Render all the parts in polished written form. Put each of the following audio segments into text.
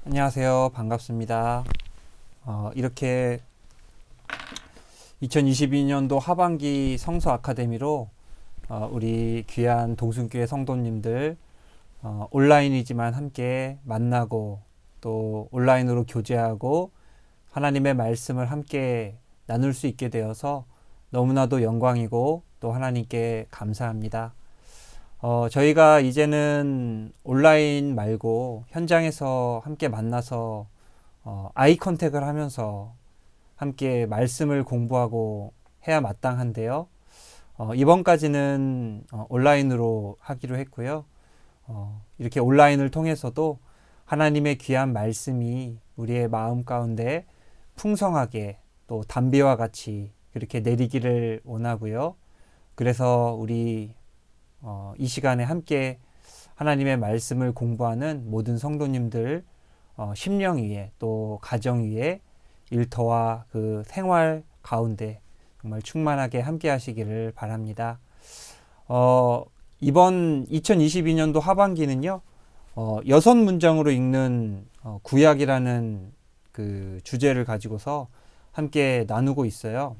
안녕하세요. 반갑습니다. 이렇게 2022년도 하반기 성서 아카데미로 우리 귀한 동순교회 성도님들 온라인이지만 함께 만나고 또 온라인으로 교제하고 하나님의 말씀을 함께 나눌 수 있게 되어서 너무나도 영광이고 또 하나님께 감사합니다. 저희가 이제는 온라인 말고 현장에서 함께 만나서 아이 컨택을 하면서 함께 말씀을 공부하고 해야 마땅한데요. 이번까지는 온라인으로 하기로 했고요. 이렇게 온라인을 통해서도 하나님의 귀한 말씀이 우리의 마음 가운데 풍성하게 또 담비와 같이 그렇게 내리기를 원하고요. 그래서 우리 이 시간에 함께 하나님의 말씀을 공부하는 모든 성도님들 심령 위에 또 가정 위에 일터와 그 생활 가운데 정말 충만하게 함께 하시기를 바랍니다. 이번 2022년도 하반기는요, 6문장으로 읽는 구약이라는 그 주제를 가지고서 함께 나누고 있어요.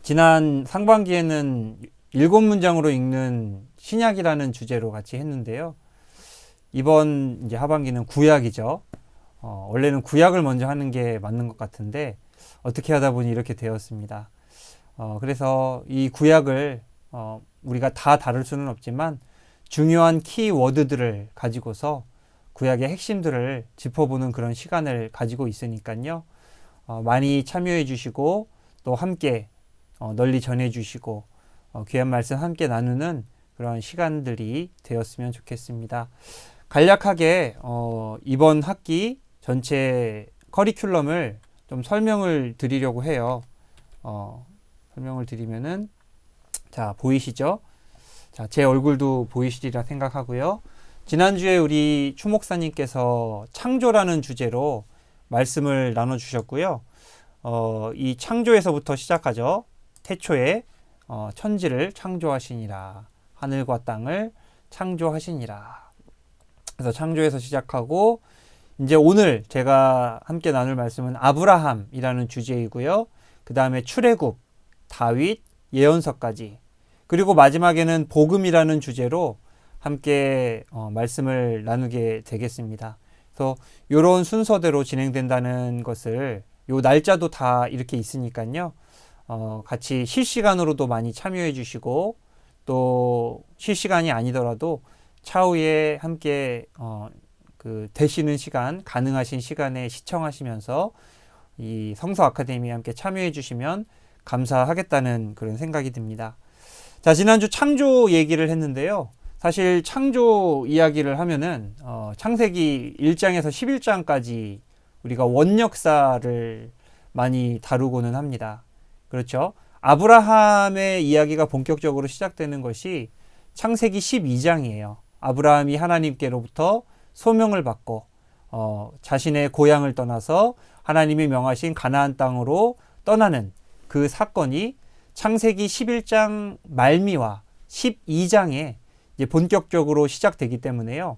지난 상반기에는 7문장으로 읽는 신약이라는 주제로 같이 했는데요. 이번 이제 하반기는 구약이죠. 원래는 구약을 먼저 하는 게 맞는 것 같은데 어떻게 하다 보니 이렇게 되었습니다. 그래서 이 구약을 우리가 다 다룰 수는 없지만 중요한 키워드들을 가지고서 구약의 핵심들을 짚어보는 그런 시간을 가지고 있으니까요. 많이 참여해 주시고 또 함께 널리 전해 주시고 귀한 말씀 함께 나누는 그런 시간들이 되었으면 좋겠습니다. 간략하게 이번 학기 전체 커리큘럼을 좀 설명을 드리려고 해요. 설명을 드리면은 자, 보이시죠? 자, 제 얼굴도 보이시리라 생각하고요. 지난주에 우리 추 목사님께서 창조라는 주제로 말씀을 나눠 주셨고요. 이 창조에서부터 시작하죠. 태초에 천지를 창조하시니라. 하늘과 땅을 창조하시니라. 그래서 창조에서 시작하고 이제 오늘 제가 함께 나눌 말씀은 아브라함이라는 주제이고요. 그 다음에 출애굽, 다윗, 예언서까지 그리고 마지막에는 복음이라는 주제로 함께 말씀을 나누게 되겠습니다. 그래서 이런 순서대로 진행된다는 것을 요 날짜도 다 이렇게 있으니까요. 같이 실시간으로도 많이 참여해 주시고 또 실시간이 아니더라도 차후에 함께 그 되시는 시간, 가능하신 시간에 시청하시면서 이 성서 아카데미에 함께 참여해 주시면 감사하겠다는 그런 생각이 듭니다. 자, 지난주 창조 얘기를 했는데요. 사실 창조 이야기를 하면은 창세기 1장에서 11장까지 우리가 원역사를 많이 다루고는 합니다. 그렇죠? 아브라함의 이야기가 본격적으로 시작되는 것이 창세기 12장이에요. 아브라함이 하나님께로부터 소명을 받고 자신의 고향을 떠나서 하나님이 명하신 가나안 땅으로 떠나는 그 사건이 창세기 11장 말미와 12장에 이제 본격적으로 시작되기 때문에요.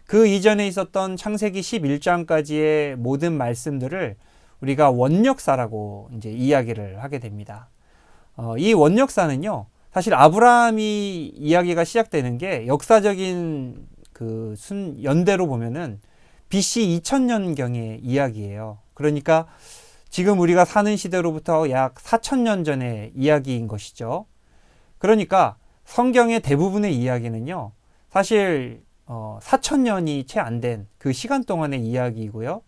그 이전에 있었던 창세기 11장까지의 모든 말씀들을 우리가 원역사라고 이제 이야기를 하게 됩니다. 이 원역사는요, 사실 아브라함이 이야기가 시작되는 게 역사적인 그 연대로 보면은 BC 2000년경의 이야기예요. 그러니까 지금 우리가 사는 시대로부터 약 4000년 전의 이야기인 것이죠. 그러니까 성경의 대부분의 이야기는요, 사실 4000년이 채 안 된 그 시간 동안의 이야기이고요.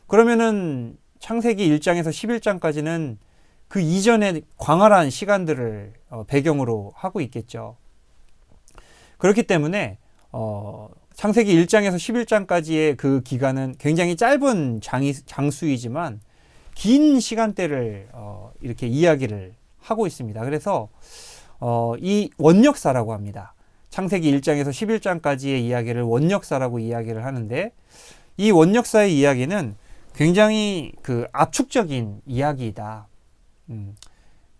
그러면은 창세기 1장에서 11장까지는 그 이전의 광활한 시간들을 배경으로 하고 있겠죠. 그렇기 때문에 창세기 1장에서 11장까지의 그 기간은 굉장히 짧은 장수이지만 긴 시간대를 이렇게 이야기를 하고 있습니다. 그래서 이 원역사라고 합니다. 창세기 1장에서 11장까지의 이야기를 원역사라고 이야기를 하는데 이 원역사의 이야기는 굉장히 그 압축적인 이야기이다.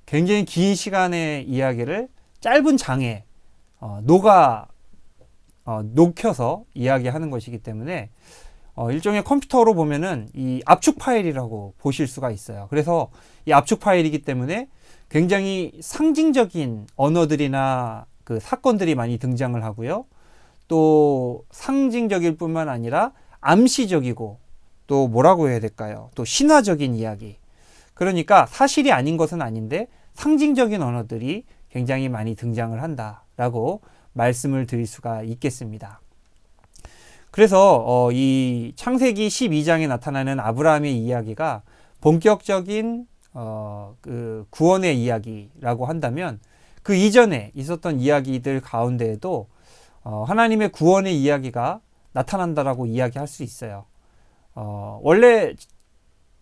굉장히 긴 시간의 이야기를 짧은 장에 녹여서 이야기하는 것이기 때문에 일종의 컴퓨터로 보면은 이 압축 파일이라고 보실 수가 있어요. 그래서 이 압축 파일이기 때문에 굉장히 상징적인 언어들이나 그 사건들이 많이 등장을 하고요. 또 상징적일 뿐만 아니라 암시적이고 또 뭐라고 해야 될까요? 또 신화적인 이야기. 그러니까 사실이 아닌 것은 아닌데 상징적인 언어들이 굉장히 많이 등장을 한다라고 말씀을 드릴 수가 있겠습니다. 그래서 이 창세기 12장에 나타나는 아브라함의 이야기가 본격적인 그 구원의 이야기라고 한다면 그 이전에 있었던 이야기들 가운데에도 하나님의 구원의 이야기가 나타난다라고 이야기할 수 있어요. 원래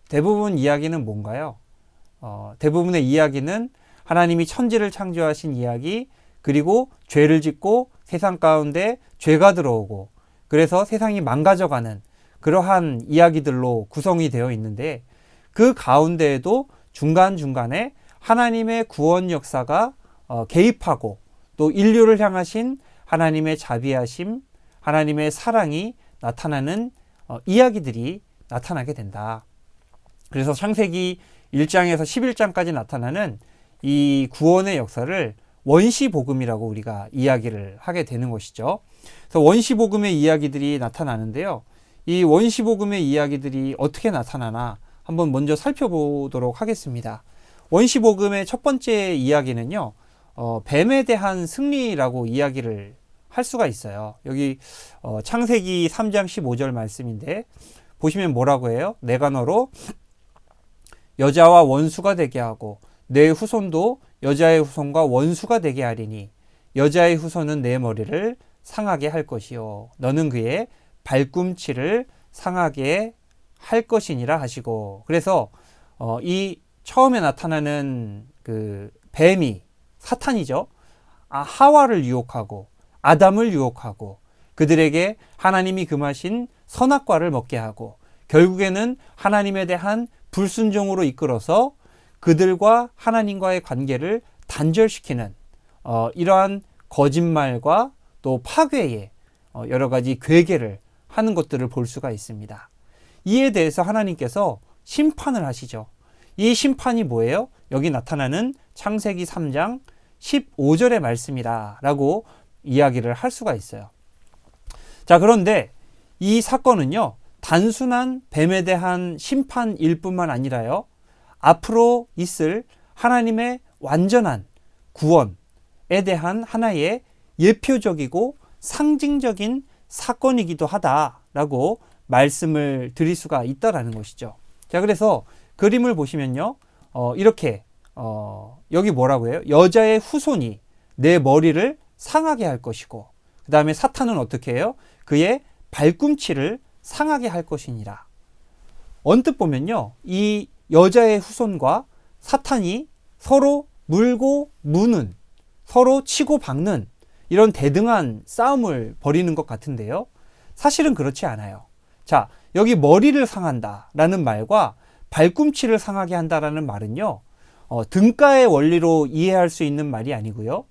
대부분 이야기는 뭔가요? 대부분의 이야기는 하나님이 천지를 창조하신 이야기, 그리고 죄를 짓고 세상 가운데 죄가 들어오고 그래서 세상이 망가져가는 그러한 이야기들로 구성이 되어 있는데 그 가운데에도 중간중간에 하나님의 구원 역사가 개입하고 또 인류를 향하신 하나님의 자비하심, 하나님의 사랑이 나타나는 이야기들이 나타나게 된다. 그래서 창세기 1장에서 11장까지 나타나는 이 구원의 역사를 원시복음이라고 우리가 이야기를 하게 되는 것이죠. 그래서 원시복음의 이야기들이 나타나는데요. 이 원시복음의 이야기들이 어떻게 나타나나 한번 먼저 살펴보도록 하겠습니다. 원시복음의 첫 번째 이야기는요. 뱀에 대한 승리라고 이야기를 할 수가 있어요. 여기 창세기 3장 15절 말씀인데 보시면 뭐라고 해요? 내가 너로 여자와 원수가 되게 하고 내 후손도 여자의 후손과 원수가 되게 하리니 여자의 후손은 내 머리를 상하게 할 것이요 너는 그의 발꿈치를 상하게 할 것이니라 하시고. 그래서 이 처음에 나타나는 그 뱀이 사탄이죠. 하와를 유혹하고 아담을 유혹하고 그들에게 하나님이 금하신 선악과를 먹게 하고 결국에는 하나님에 대한 불순종으로 이끌어서 그들과 하나님과의 관계를 단절시키는 이러한 거짓말과 또 파괴의 여러 가지 괴계를 하는 것들을 볼 수가 있습니다. 이에 대해서 하나님께서 심판을 하시죠. 이 심판이 뭐예요? 여기 나타나는 창세기 3장 15절의 말씀이다 라고 이야기를 할 수가 있어요. 자, 그런데 이 사건은요, 단순한 뱀에 대한 심판일 뿐만 아니라요, 앞으로 있을 하나님의 완전한 구원에 대한 하나의 예표적이고 상징적인 사건이기도 하다라고 말씀을 드릴 수가 있다라는 것이죠. 자, 그래서 그림을 보시면요, 이렇게 여기 뭐라고 해요? 여자의 후손이 내 머리를 상하게 할 것이고, 그 다음에 사탄은 어떻게 해요? 그의 발꿈치를 상하게 할 것이니라. 언뜻 보면요, 이 여자의 후손과 사탄이 서로 물고 무는, 서로 치고 박는 이런 대등한 싸움을 벌이는 것 같은데요. 사실은 그렇지 않아요. 자, 여기 머리를 상한다라는 말과 발꿈치를 상하게 한다라는 말은요, 등가의 원리로 이해할 수 있는 말이 아니고요.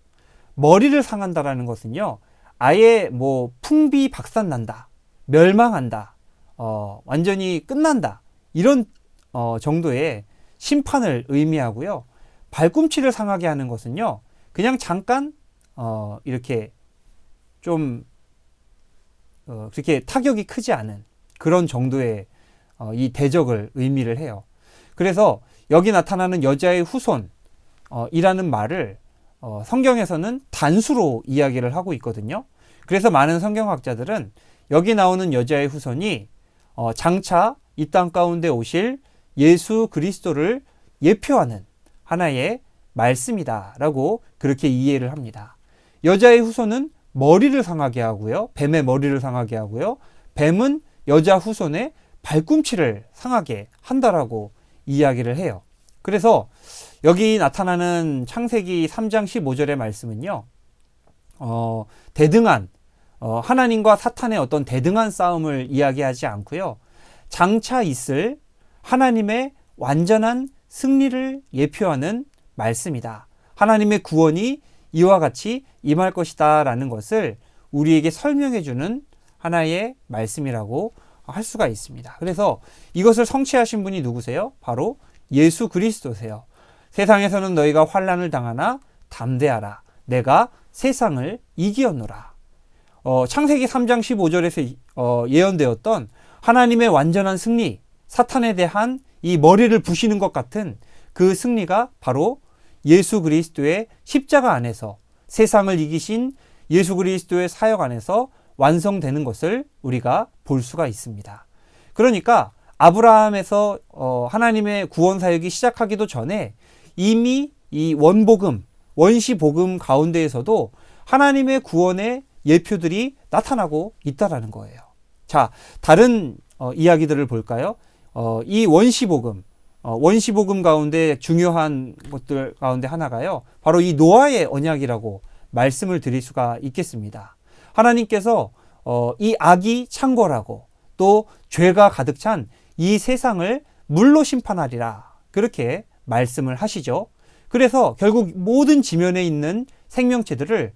머리를 상한다라는 것은요, 아예 뭐 풍비박산난다, 멸망한다, 완전히 끝난다, 이런 정도의 심판을 의미하고요. 발꿈치를 상하게 하는 것은요, 그냥 잠깐 이렇게 좀 그렇게 타격이 크지 않은 그런 정도의 이 대적을 의미를 해요. 그래서 여기 나타나는 여자의 후손 이라는 말을 성경에서는 단수로 이야기를 하고 있거든요. 그래서 많은 성경학자들은 여기 나오는 여자의 후손이 장차 이 땅 가운데 오실 예수 그리스도를 예표하는 하나의 말씀이다라고 그렇게 이해를 합니다. 여자의 후손은 머리를 상하게 하고요. 뱀의 머리를 상하게 하고요. 뱀은 여자 후손의 발꿈치를 상하게 한다라고 이야기를 해요. 그래서 여기 나타나는 창세기 3장 15절의 말씀은요, 대등한 하나님과 사탄의 어떤 대등한 싸움을 이야기하지 않고요, 장차 있을 하나님의 완전한 승리를 예표하는 말씀이다. 하나님의 구원이 이와 같이 임할 것이다 라는 것을 우리에게 설명해 주는 하나의 말씀이라고 할 수가 있습니다. 그래서 이것을 성취하신 분이 누구세요? 바로 예수 그리스도세요. 세상에서는 너희가 환난을 당하나 담대하라. 내가 세상을 이기었노라. 창세기 3장 15절에서 예언되었던 하나님의 완전한 승리, 사탄에 대한 이 머리를 부시는 것 같은 그 승리가 바로 예수 그리스도의 십자가 안에서 세상을 이기신 예수 그리스도의 사역 안에서 완성되는 것을 우리가 볼 수가 있습니다. 그러니까 아브라함에서 하나님의 구원 사역이 시작하기도 전에 이미 이 원복음, 원시복음 가운데에서도 하나님의 구원의 예표들이 나타나고 있다라는 거예요. 자, 다른 이야기들을 볼까요? 이 원시복음 가운데 중요한 것들 가운데 하나가요. 바로 이 노아의 언약이라고 말씀을 드릴 수가 있겠습니다. 하나님께서 이 악이 창궐하고 또 죄가 가득 찬 이 세상을 물로 심판하리라. 그렇게 말씀을 하시죠. 그래서 결국 모든 지면에 있는 생명체들을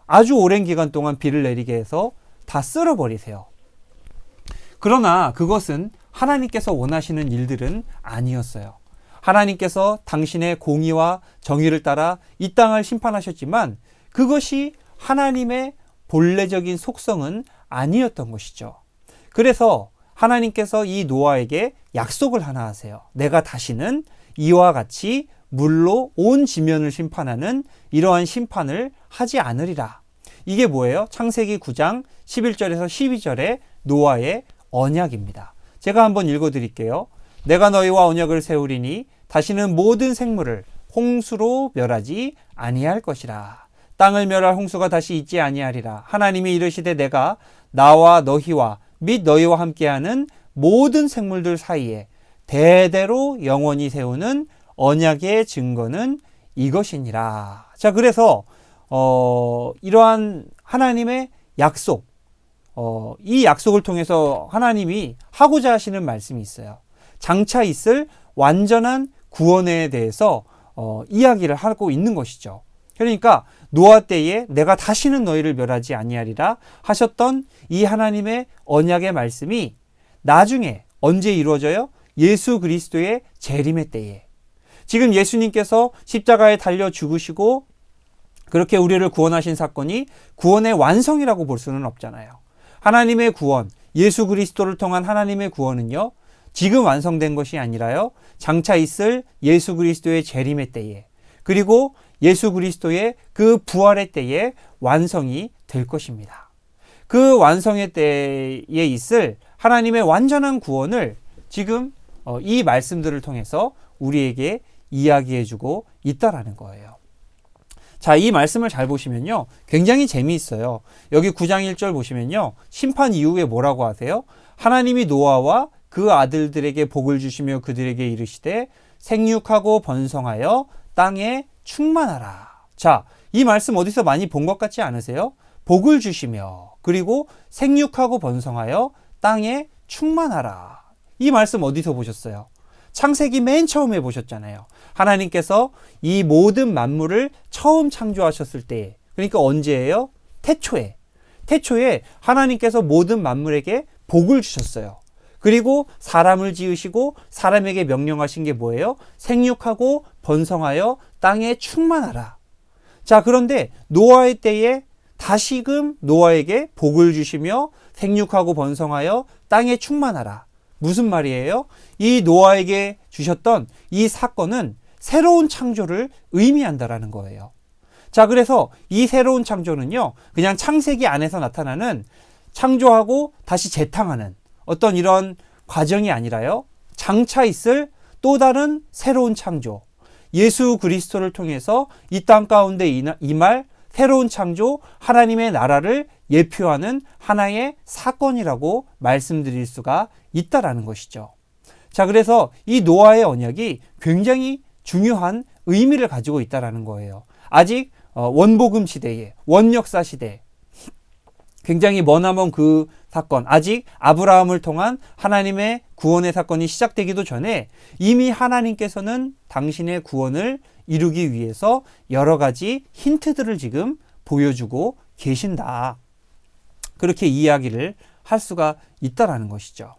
아주 오랜 기간 동안 비를 내리게 해서 다 쓸어버리세요. 그러나 그것은 하나님께서 원하시는 일들은 아니었어요. 하나님께서 당신의 공의와 정의를 따라 이 땅을 심판하셨지만 그것이 하나님의 본래적인 속성은 아니었던 것이죠. 그래서 하나님께서 이 노아에게 약속을 하나 하세요. 내가 다시는 이와 같이 물로 온 지면을 심판하는 이러한 심판을 하지 않으리라. 이게 뭐예요? 창세기 9장 11절에서 12절의 노아의 언약입니다. 제가 한번 읽어드릴게요. 내가 너희와 언약을 세우리니 다시는 모든 생물을 홍수로 멸하지 아니할 것이라. 땅을 멸할 홍수가 다시 있지 아니하리라. 하나님이 이르시되 내가 나와 너희와 및 너희와 함께하는 모든 생물들 사이에 대대로 영원히 세우는 언약의 증거는 이것이니라. 자, 그래서 이러한 하나님의 약속, 이 약속을 통해서 하나님이 하고자 하시는 말씀이 있어요. 장차 있을 완전한 구원에 대해서 이야기를 하고 있는 것이죠. 그러니까 노아 때에 내가 다시는 너희를 멸하지 아니하리라 하셨던 이 하나님의 언약의 말씀이 나중에 언제 이루어져요? 예수 그리스도의 재림의 때에. 지금 예수님께서 십자가에 달려 죽으시고 그렇게 우리를 구원하신 사건이 구원의 완성이라고 볼 수는 없잖아요. 하나님의 구원, 예수 그리스도를 통한 하나님의 구원은요, 지금 완성된 것이 아니라요, 장차 있을 예수 그리스도의 재림의 때에, 그리고 예수 그리스도의 그 부활의 때에 완성이 될 것입니다. 그 완성의 때에 있을 하나님의 완전한 구원을 지금 이 말씀들을 통해서 우리에게 이야기해주고 있다라는 거예요. 자, 이 말씀을 잘 보시면요, 굉장히 재미있어요. 여기 9장 1절 보시면요, 심판 이후에 뭐라고 하세요? 하나님이 노아와 그 아들들에게 복을 주시며 그들에게 이르시되 생육하고 번성하여 땅에 충만하라. 자, 이 말씀 어디서 많이 본 것 같지 않으세요? 복을 주시며 그리고 생육하고 번성하여 땅에 충만하라. 이 말씀 어디서 보셨어요? 창세기 맨 처음에 보셨잖아요. 하나님께서 이 모든 만물을 처음 창조하셨을 때, 그러니까 언제예요? 태초에 하나님께서 모든 만물에게 복을 주셨어요. 그리고 사람을 지으시고 사람에게 명령하신 게 뭐예요? 생육하고 번성하여 땅에 충만하라. 자, 그런데 노아의 때에 다시금 노아에게 복을 주시며 생육하고 번성하여 땅에 충만하라. 무슨 말이에요? 이 노아에게 주셨던 이 사건은 새로운 창조를 의미한다라는 거예요. 자, 그래서 이 새로운 창조는요, 그냥 창세기 안에서 나타나는 창조하고 다시 재탕하는 어떤 이런 과정이 아니라요, 장차 있을 또 다른 새로운 창조, 예수 그리스도를 통해서 이 땅 가운데 임할 새로운 창조, 하나님의 나라를 예표하는 하나의 사건이라고 말씀드릴 수가 있다라는 것이죠. 자, 그래서 이 노아의 언약이 굉장히 중요한 의미를 가지고 있다라는 거예요. 아직 원복음 시대에, 원역사 시대, 굉장히 머나먼 그 사건, 아직 아브라함을 통한 하나님의 구원의 사건이 시작되기도 전에 이미 하나님께서는 당신의 구원을 이루기 위해서 여러 가지 힌트들을 지금 보여주고 계신다. 그렇게 이야기를 할 수가 있다라는 것이죠.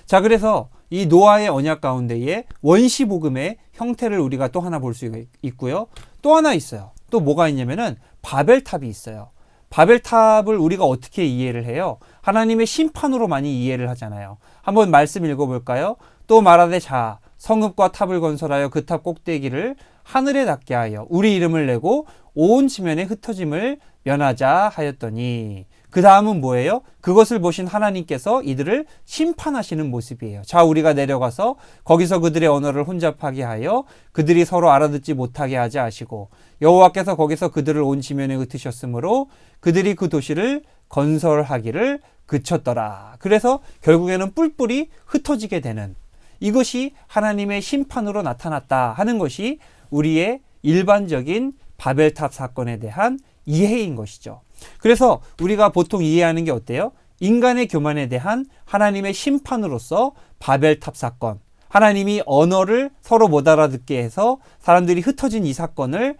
자, 그래서 이 노아의 언약 가운데에 원시복음의 형태를 우리가 또 하나 볼 수 있고요. 또 하나 있어요. 또 뭐가 있냐면은 바벨탑이 있어요. 바벨탑을 우리가 어떻게 이해를 해요? 하나님의 심판으로 많이 이해를 하잖아요. 한번 말씀 읽어볼까요? 또 말하되 자 성읍과 탑을 건설하여 그 탑 꼭대기를 하늘에 닿게 하여 우리 이름을 내고 온 지면에 흩어짐을 면하자 하였더니 그 다음은 뭐예요? 그것을 보신 하나님께서 이들을 심판하시는 모습이에요. 자, 우리가 내려가서 거기서 그들의 언어를 혼잡하게 하여 그들이 서로 알아듣지 못하게 하자 하시고 여호와께서 거기서 그들을 온 지면에 흩으셨으므로 그들이 그 도시를 건설하기를 그쳤더라. 그래서 결국에는 뿔뿔이 흩어지게 되는 이것이 하나님의 심판으로 나타났다 하는 것이 우리의 일반적인 바벨탑 사건에 대한 이해인 것이죠. 그래서 우리가 보통 이해하는 게 어때요? 인간의 교만에 대한 하나님의 심판으로서 바벨탑 사건, 하나님이 언어를 서로 못 알아듣게 해서 사람들이 흩어진 이 사건을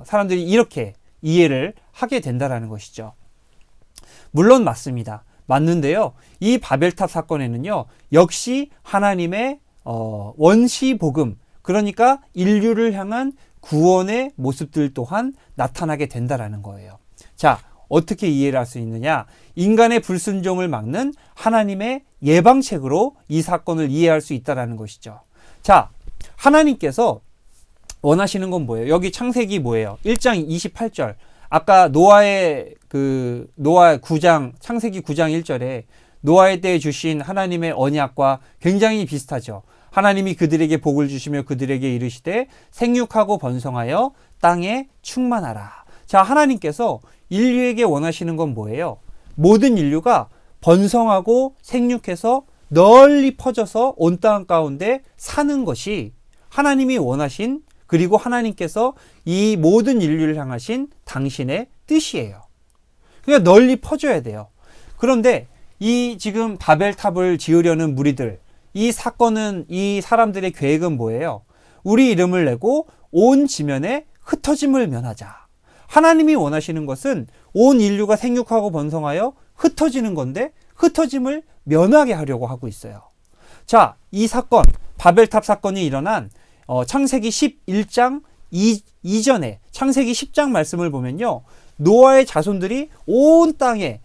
사람들이 이렇게 이해를 하게 된다라는 것이죠. 물론 맞습니다. 맞는데요. 이 바벨탑 사건에는요. 역시 하나님의 원시 복음, 그러니까 인류를 향한 구원의 모습들 또한 나타나게 된다라는 거예요. 자, 어떻게 이해를 할 수 있느냐? 인간의 불순종을 막는 하나님의 예방책으로 이 사건을 이해할 수 있다라는 것이죠. 자, 하나님께서 원하시는 건 뭐예요? 여기 창세기 뭐예요? 1장 28절. 아까 노아 9장, 창세기 9장 1절에 노아의 때에 주신 하나님의 언약과 굉장히 비슷하죠. 하나님이 그들에게 복을 주시며 그들에게 이르시되 생육하고 번성하여 땅에 충만하라. 자, 하나님께서 인류에게 원하시는 건 뭐예요? 모든 인류가 번성하고 생육해서 널리 퍼져서 온 땅 가운데 사는 것이 하나님이 원하신, 그리고 하나님께서 이 모든 인류를 향하신 당신의 뜻이에요. 그러니까 널리 퍼져야 돼요. 그런데 이 지금 바벨탑을 지으려는 무리들, 이 사건은, 이 사람들의 계획은 뭐예요? 우리 이름을 내고 온 지면에 흩어짐을 면하자. 하나님이 원하시는 것은 온 인류가 생육하고 번성하여 ht어지는 건데 흩어짐을 면하게 하려고 하고 있어요. 자, 이 사건, 바벨탑 사건이 일어난 창세기 11장 이전에 창세기 10장 말씀을 보면요. 노아의 자손들이 온 땅에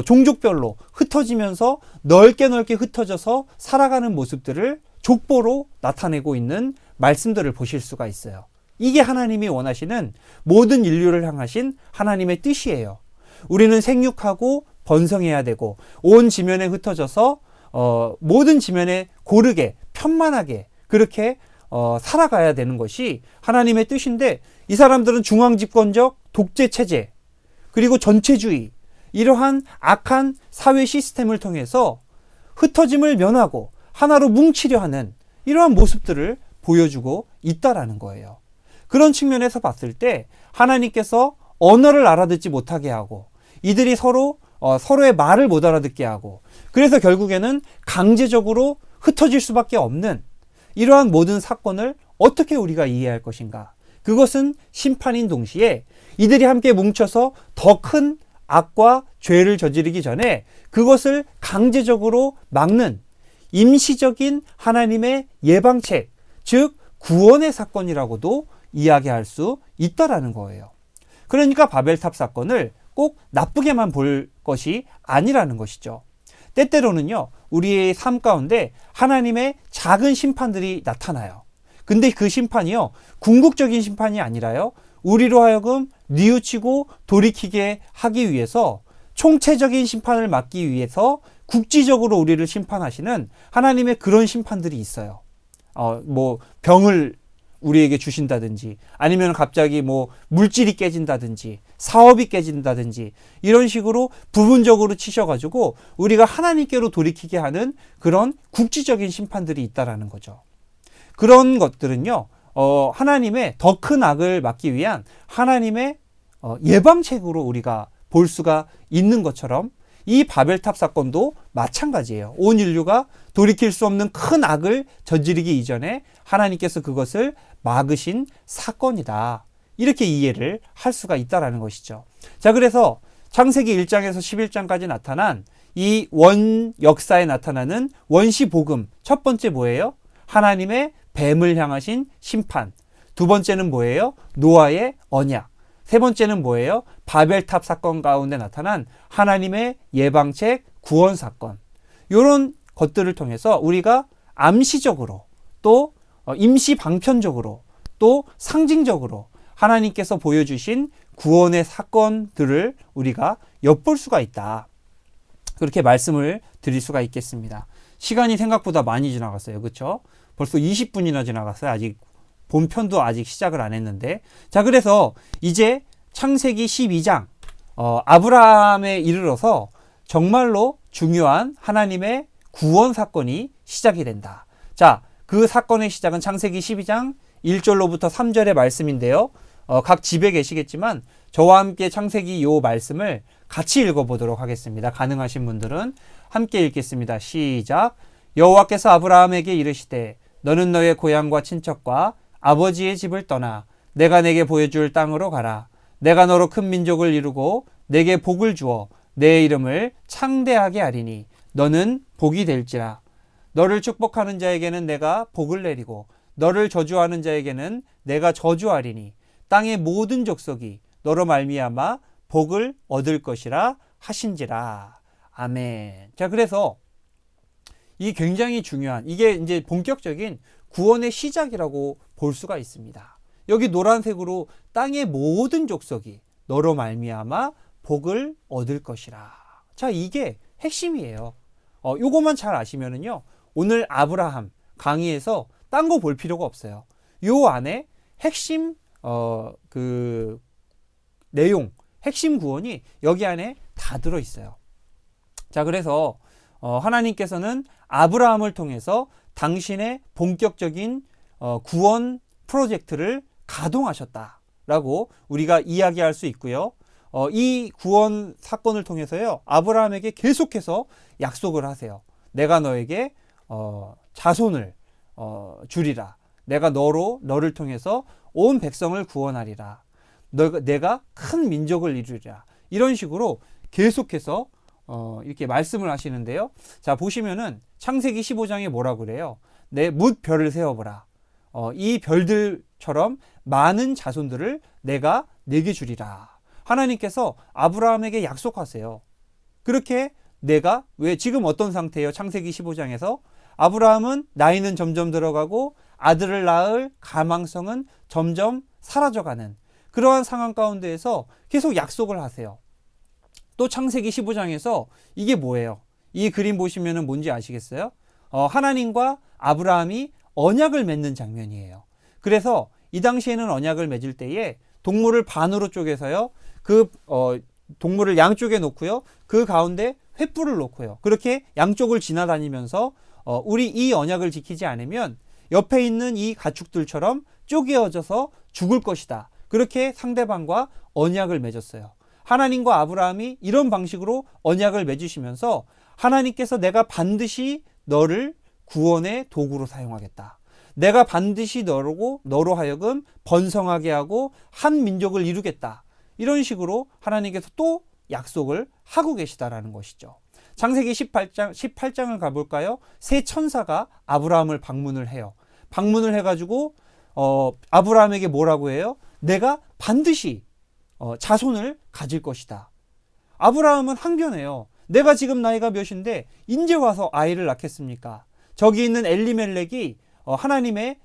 종족별로 흩어지면서 넓게 흩어져서 살아가는 모습들을 족보로 나타내고 있는 말씀들을 보실 수가 있어요. 이게 하나님이 원하시는 모든 인류를 향하신 하나님의 뜻이에요. 우리는 생육하고 번성해야 되고 온 지면에 흩어져서 모든 지면에 고르게 편만하게 그렇게 살아가야 되는 것이 하나님의 뜻인데, 이 사람들은 중앙집권적 독재 체제 그리고 전체주의, 이러한 악한 사회 시스템을 통해서 흩어짐을 면하고 하나로 뭉치려 하는 이러한 모습들을 보여주고 있다라는 거예요. 그런 측면에서 봤을 때 하나님께서 언어를 알아듣지 못하게 하고 이들이 서로의 말을 못 알아듣게 하고, 그래서 결국에는 강제적으로 흩어질 수밖에 없는 이러한 모든 사건을 어떻게 우리가 이해할 것인가? 그것은 심판인 동시에 이들이 함께 뭉쳐서 더 큰 악과 죄를 저지르기 전에 그것을 강제적으로 막는 임시적인 하나님의 예방책, 즉 구원의 사건이라고도 이야기할 수 있다라는 거예요. 그러니까 바벨탑 사건을 꼭 나쁘게만 볼 것이 아니라는 것이죠. 때때로는요, 우리의 삶 가운데 하나님의 작은 심판들이 나타나요. 근데 그 심판이요, 궁극적인 심판이 아니라요, 우리로 하여금 뉘우치고 돌이키게 하기 위해서, 총체적인 심판을 막기 위해서 국지적으로 우리를 심판하시는 하나님의 그런 심판들이 있어요. 병을 우리에게 주신다든지, 아니면 갑자기 물질이 깨진다든지, 사업이 깨진다든지, 이런 식으로 부분적으로 치셔가지고 우리가 하나님께로 돌이키게 하는 그런 국지적인 심판들이 있다라는 거죠. 그런 것들은요, 하나님의 더 큰 악을 막기 위한 하나님의 예방책으로 우리가 볼 수가 있는 것처럼 이 바벨탑 사건도 마찬가지예요. 온 인류가 돌이킬 수 없는 큰 악을 저지르기 이전에 하나님께서 그것을 막으신 사건이다. 이렇게 이해를 할 수가 있다라는 것이죠. 자, 그래서 창세기 1장에서 11장까지 나타난 이 원 역사에 나타나는 원시 복음. 첫 번째 뭐예요? 하나님의 뱀을 향하신 심판. 두 번째는 뭐예요? 노아의 언약. 세 번째는 뭐예요? 바벨탑 사건 가운데 나타난 하나님의 예방책 구원 사건. 이런 것들을 통해서 우리가 암시적으로 또 임시 방편적으로 또 상징적으로 하나님께서 보여주신 구원의 사건들을 우리가 엿볼 수가 있다. 그렇게 말씀을 드릴 수가 있겠습니다. 시간이 생각보다 많이 지나갔어요. 그렇죠? 벌써 20분이나 지나갔어요. 아직 본편도 아직 시작을 안 했는데. 자, 그래서 이제 창세기 12장 아브라함에 이르러서 정말로 중요한 하나님의 구원 사건이 시작이 된다. 자, 그 사건의 시작은 창세기 12장 1절로부터 3절의 말씀인데요. 각 집에 계시겠지만 저와 함께 창세기 요 말씀을 같이 읽어보도록 하겠습니다. 가능하신 분들은 함께 읽겠습니다. 시작. 여호와께서 아브라함에게 이르시되 너는 너의 고향과 친척과 아버지의 집을 떠나 내가 내게 보여줄 땅으로 가라. 내가 너로 큰 민족을 이루고 내게 복을 주어 내 이름을 창대하게 하리니 너는 복이 될지라. 너를 축복하는 자에게는 내가 복을 내리고 너를 저주하는 자에게는 내가 저주하리니 땅의 모든 족속이 너로 말미암아 복을 얻을 것이라 하신지라. 아멘. 자, 그래서 이 굉장히 중요한, 이게 이제 본격적인 구원의 시작이라고 볼 수가 있습니다. 여기 노란색으로 땅의 모든 족속이 너로 말미암아 복을 얻을 것이라. 자, 이게 핵심이에요. 요것만 잘 아시면은요, 오늘 아브라함 강의에서 딴 거 볼 필요가 없어요. 요 안에 핵심 그 내용, 핵심 구원이 여기 안에 다 들어 있어요. 자, 그래서 하나님께서는 아브라함을 통해서 당신의 본격적인 구원 프로젝트를 가동하셨다라고 우리가 이야기할 수 있고요. 이 구원 사건을 통해서요, 아브라함에게 계속해서 약속을 하세요. 내가 너에게 자손을 주리라. 내가 너를 통해서 온 백성을 구원하리라. 내가 큰 민족을 이루리라. 이런 식으로 계속해서 이렇게 말씀을 하시는데요. 자, 보시면은 창세기 15장에 뭐라고 그래요? 내 뭇 별을 세워보라. 이 별들처럼 많은 자손들을 내가 내게 주리라. 하나님께서 아브라함에게 약속하세요. 그렇게 내가, 왜 지금 어떤 상태예요? 창세기 15장에서 아브라함은 나이는 점점 들어가고 아들을 낳을 가망성은 점점 사라져가는 그러한 상황 가운데에서 계속 약속을 하세요. 또 창세기 15장에서 이게 뭐예요? 이 그림 보시면은 뭔지 아시겠어요? 하나님과 아브라함이 언약을 맺는 장면이에요. 그래서 이 당시에는 언약을 맺을 때에 동물을 반으로 쪼개서요, 그 동물을 양쪽에 놓고요, 그 가운데 횃불을 놓고요, 그렇게 양쪽을 지나다니면서 우리 이 언약을 지키지 않으면 옆에 있는 이 가축들처럼 쪼개어져서 죽을 것이다. 그렇게 상대방과 언약을 맺었어요. 하나님과 아브라함이 이런 방식으로 언약을 맺으시면서 하나님께서 내가 반드시 너를 구원의 도구로 사용하겠다. 내가 반드시 너로 하여금 번성하게 하고 한 민족을 이루겠다. 이런 식으로 하나님께서 또 약속을 하고 계시다라는 것이죠. 창세기 18장을 가볼까요? 세 천사가 아브라함을 방문을 해요. 방문을 해가지고 아브라함에게 뭐라고 해요? 내가 반드시 자손을 가질 것이다. 아브라함은 항변해요. 내가 지금 나이가 몇인데 인제 와서 아이를 낳겠습니까? 저기 있는 엘리멜렉이 하나님의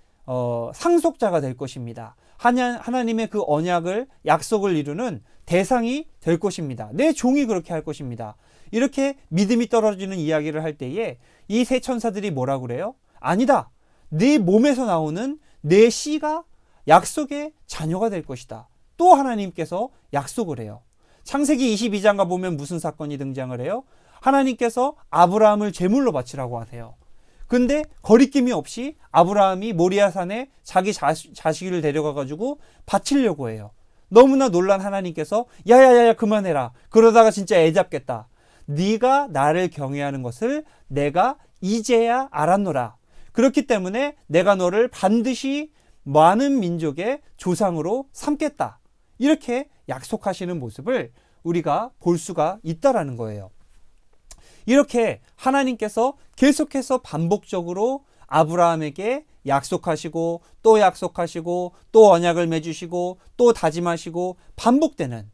상속자가 될 것입니다. 하나님의 그 언약을, 약속을 이루는 대상이 될 것입니다. 내 종이 그렇게 할 것입니다. 이렇게 믿음이 떨어지는 이야기를 할 때에 이 세 천사들이 뭐라고 그래요? 아니다. 네 몸에서 나오는 내 씨가 약속의 자녀가 될 것이다. 또 하나님께서 약속을 해요. 창세기 22장 가보면 무슨 사건이 등장을 해요? 하나님께서 아브라함을 제물로 바치라고 하세요. 근데 거리낌이 없이 아브라함이 모리아산에 자기 자식을 데려가가지고 바치려고 해요. 너무나 놀란 하나님께서 야야야야 그만해라. 그러다가 진짜 애 잡겠다. 네가 나를 경외하는 것을 내가 이제야 알았노라. 그렇기 때문에 내가 너를 반드시 많은 민족의 조상으로 삼겠다. 이렇게 약속하시는 모습을 우리가 볼 수가 있다라는 거예요. 이렇게 하나님께서 계속해서 반복적으로 아브라함에게 약속하시고 또 약속하시고 또 언약을 맺으시고 또 다짐하시고 반복되는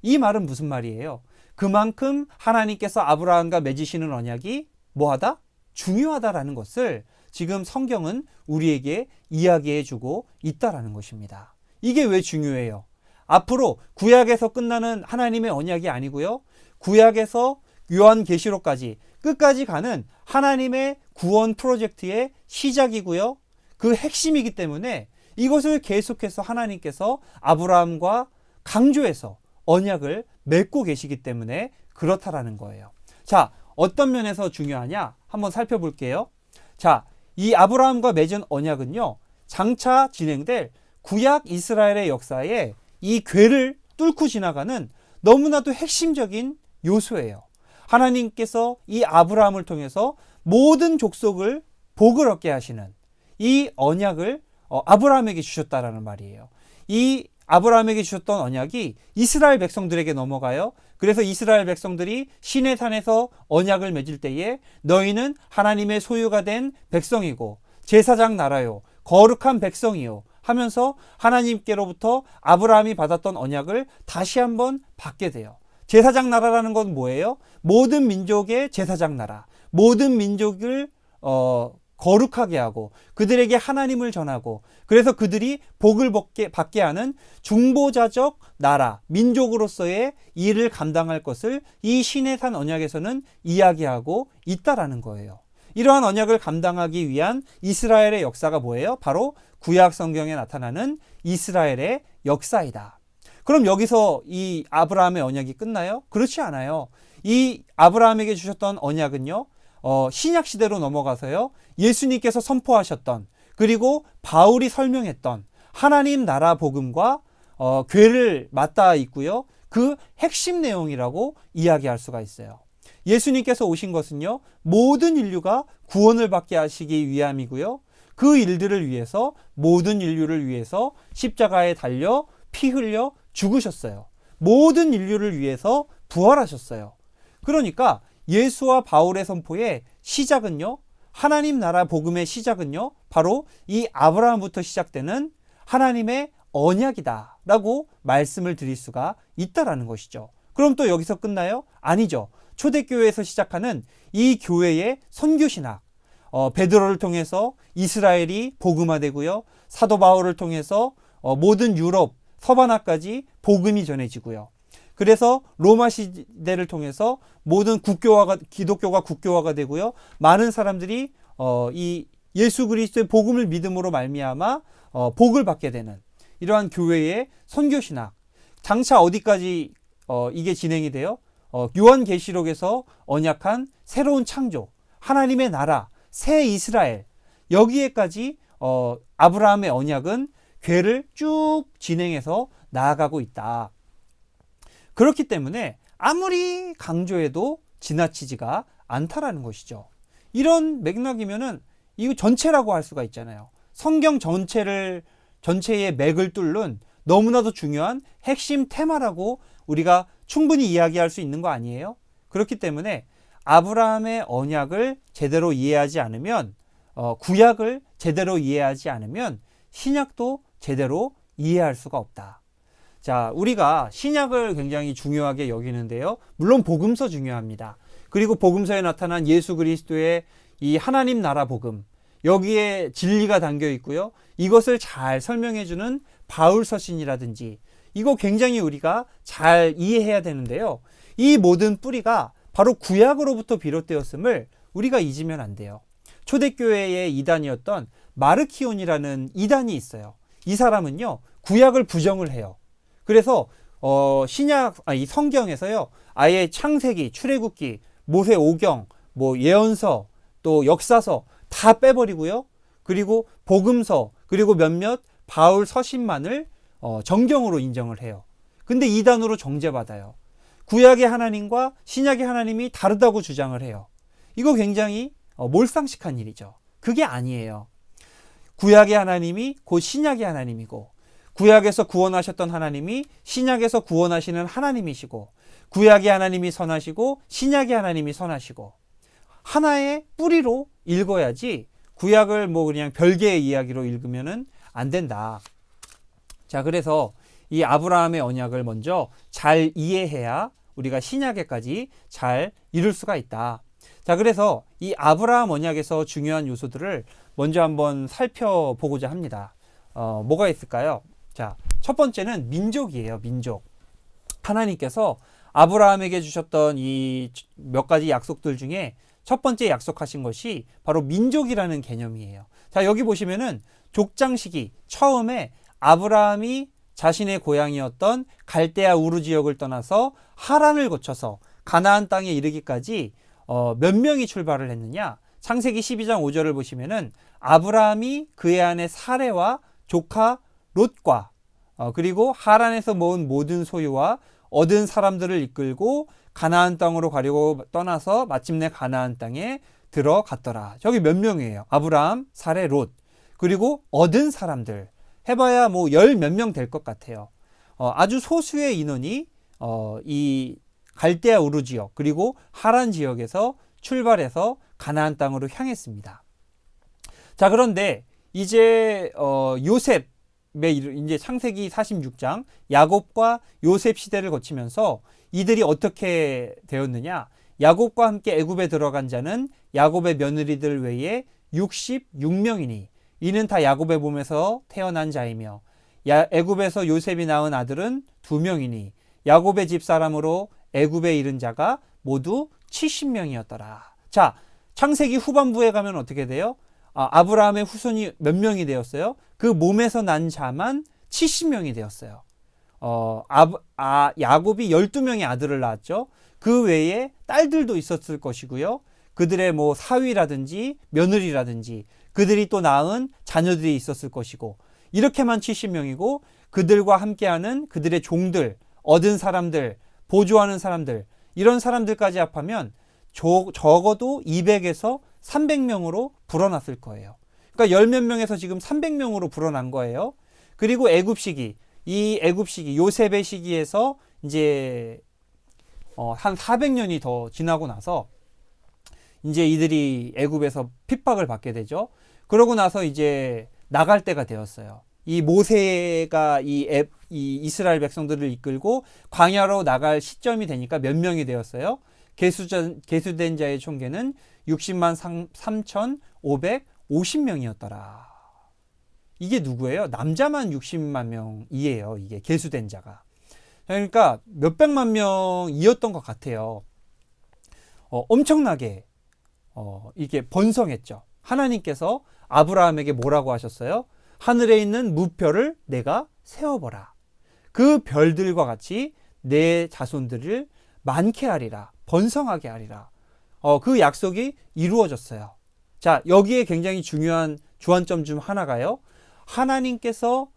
이 말은 무슨 말이에요? 그만큼 하나님께서 아브라함과 맺으시는 언약이 뭐하다? 중요하다라는 것을 지금 성경은 우리에게 이야기해 주고 있다라는 것입니다. 이게 왜 중요해요? 앞으로 구약에서 끝나는 하나님의 언약이 아니고요. 구약에서 요한계시록까지 끝까지 가는 하나님의 구원 프로젝트의 시작이고요. 그 핵심이기 때문에 이것을 계속해서 하나님께서 아브라함과 강조해서 언약을 맺고 계시기 때문에 그렇다라는 거예요. 자, 어떤 면에서 중요하냐? 한번 살펴볼게요. 자, 이 아브라함과 맺은 언약은요, 장차 진행될 구약 이스라엘의 역사에 이 궤를 뚫고 지나가는 너무나도 핵심적인 요소예요. 하나님께서 이 아브라함을 통해서 모든 족속을 복을 얻게 하시는 이 언약을 아브라함에게 주셨다라는 말이에요. 이 아브라함에게 주셨던 언약이 이스라엘 백성들에게 넘어가요. 그래서 이스라엘 백성들이 시내 산에서 언약을 맺을 때에 너희는 하나님의 소유가 된 백성이고 제사장 나라요 거룩한 백성이요 하면서 하나님께로부터 아브라함이 받았던 언약을 다시 한번 받게 돼요. 제사장 나라라는 건 뭐예요? 모든 민족의 제사장 나라, 모든 민족을 거룩하게 하고 그들에게 하나님을 전하고 그래서 그들이 복을 받게 하는 중보자적 나라, 민족으로서의 일을 감당할 것을 이 시내산 언약에서는 이야기하고 있다라는 거예요. 이러한 언약을 감당하기 위한 이스라엘의 역사가 뭐예요? 바로 구약 성경에 나타나는 이스라엘의 역사이다. 그럼 여기서 이 아브라함의 언약이 끝나요? 그렇지 않아요. 이 아브라함에게 주셨던 언약은요, 신약 시대로 넘어가서요, 예수님께서 선포하셨던 그리고 바울이 설명했던 하나님 나라 복음과 궤를 맞닿아 있고요. 그 핵심 내용이라고 이야기할 수가 있어요. 예수님께서 오신 것은요, 모든 인류가 구원을 받게 하시기 위함이고요. 그 일들을 위해서 모든 인류를 위해서 십자가에 달려 피 흘려 죽으셨어요. 모든 인류를 위해서 부활하셨어요. 그러니까 예수와 바울의 선포의 시작은요, 하나님 나라 복음의 시작은요, 바로 이 아브라함부터 시작되는 하나님의 언약이다 라고 말씀을 드릴 수가 있다라는 것이죠. 그럼 또 여기서 끝나요? 아니죠. 초대교회에서 시작하는 이 교회의 선교신학, 베드로를 통해서 이스라엘이 복음화되고요, 사도 바울을 통해서 모든 유럽, 서바나까지 복음이 전해지고요. 그래서 로마 시대를 통해서 모든 기독교가 국교화가 되고요. 많은 사람들이 이 예수 그리스도의 복음을 믿음으로 말미암아 복을 받게 되는 이러한 교회의 선교신학. 장차 어디까지 이게 진행이 돼요? 요한계시록에서 언약한 새로운 창조, 하나님의 나라, 새 이스라엘, 여기에까지 아브라함의 언약은 궤를 쭉 진행해서 나아가고 있다. 그렇기 때문에 아무리 강조해도 지나치지가 않다라는 것이죠. 이런 맥락이면은 이거 전체라고 할 수가 있잖아요. 성경 전체의 맥을 뚫는 너무나도 중요한 핵심 테마라고 우리가 충분히 이야기할 수 있는 거 아니에요? 그렇기 때문에 아브라함의 언약을 제대로 이해하지 않으면, 구약을 제대로 이해하지 않으면 신약도 제대로 이해할 수가 없다. 자, 우리가 신약을 굉장히 중요하게 여기는데요. 물론 복음서 중요합니다. 그리고 복음서에 나타난 예수 그리스도의 이 하나님 나라 복음, 여기에 진리가 담겨 있고요. 이것을 잘 설명해주는 바울 서신이라든지 이거 굉장히 우리가 잘 이해해야 되는데요. 이 모든 뿌리가 바로 구약으로부터 비롯되었음을 우리가 잊으면 안 돼요. 초대교회의 이단이었던 마르키온이라는 이단이 있어요. 이 사람은요, 구약을 부정을 해요. 그래서 이 성경에서요, 아예 창세기, 출애굽기, 모세 오경, 뭐 예언서, 또 역사서 다 빼버리고요. 그리고 복음서, 그리고 몇몇 바울 서신만을 정경으로 인정을 해요. 근데 이단으로 정죄받아요. 구약의 하나님과 신약의 하나님이 다르다고 주장을 해요. 이거 굉장히 몰상식한 일이죠. 그게 아니에요. 구약의 하나님이 곧 신약의 하나님이고, 구약에서 구원하셨던 하나님이 신약에서 구원하시는 하나님이시고, 구약의 하나님이 선하시고 신약의 하나님이 선하시고 하나의 뿌리로 읽어야지 구약을 뭐 그냥 별개의 이야기로 읽으면은 안 된다. 자, 그래서 이 아브라함의 언약을 먼저 잘 이해해야 우리가 신약에까지 잘 이룰 수가 있다. 자, 그래서 이 아브라함 언약에서 중요한 요소들을 먼저 한번 살펴보고자 합니다. 뭐가 있을까요? 자, 첫 번째는 민족이에요. 민족. 하나님께서 아브라함에게 주셨던 이 몇 가지 약속들 중에 첫 번째 약속하신 것이 바로 민족이라는 개념이에요. 자, 여기 보시면은 족장 시기 처음에 아브라함이 자신의 고향이었던 갈대아 우르 지역을 떠나서 하란을 거쳐서 가나안 땅에 이르기까지 몇 명이 출발을 했느냐? 창세기 12장 5절을 보시면은 아브라함이 그의 아내 사레와 조카 롯과 그리고 하란에서 모은 모든 소유와 얻은 사람들을 이끌고 가나안 땅으로 가려고 떠나서 마침내 가나안 땅에 들어갔더라. 저기 몇 명이에요? 아브라함, 사레, 롯. 그리고 얻은 사람들. 해봐야 뭐 열 몇 명 될 것 같아요. 아주 소수의 인원이 이 갈대아 우르 지역 그리고 하란 지역에서 출발해서 가나안 땅으로 향했습니다. 자, 그런데 이제 요셉의 이제 창세기 46장 야곱과 요셉 시대를 거치면서 이들이 어떻게 되었느냐? 야곱과 함께 애굽에 들어간 자는 야곱의 며느리들 외에 66명이니 이는 다 야곱의 몸에서 태어난 자이며 애굽에서 요셉이 낳은 아들은 2명이니 야곱의 집사람으로 애굽에 이른 자가 모두 70명이었더라. 자, 창세기 후반부에 가면 어떻게 돼요? 아브라함의 후손이 몇 명이 되었어요? 그 몸에서 난 자만 70명이 되었어요. 야곱이 12명의 아들을 낳았죠. 그 외에 딸들도 있었을 것이고요. 그들의 뭐 사위라든지 며느리라든지 그들이 또 낳은 자녀들이 있었을 것이고 이렇게만 70명이고 그들과 함께하는 그들의 종들, 얻은 사람들, 보조하는 사람들 이런 사람들까지 합하면 적어도 200에서 300명으로 불어났을 거예요. 그러니까 10몇 명에서 지금 300명으로 불어난 거예요. 그리고 애굽 시기, 이 애굽 시기, 요셉의 시기에서 이제 한 400년이 더 지나고 나서 이제 이들이 애굽에서 핍박을 받게 되죠. 그러고 나서 이제 나갈 때가 되었어요. 이 모세가 이 이스라엘 백성들을 이끌고 광야로 나갈 시점이 되니까 몇 명이 되었어요? 계수된 자의 총계는 60만 3,550명이었더라. 이게 누구예요? 남자만 60만 명이에요. 이게 계수된 자가. 그러니까 몇백만 명이었던 것 같아요. 엄청나게 이게 번성했죠. 하나님께서 아브라함에게 뭐라고 하셨어요? 하늘에 있는 무별을 내가 세워보라. 그 별들과 같이 내 자손들을 많게 하리라. 번성하게 하리라. 그 약속이 이루어졌어요. 자, 여기에 굉장히 중요한 주안점 중 하나가요. 하나님께서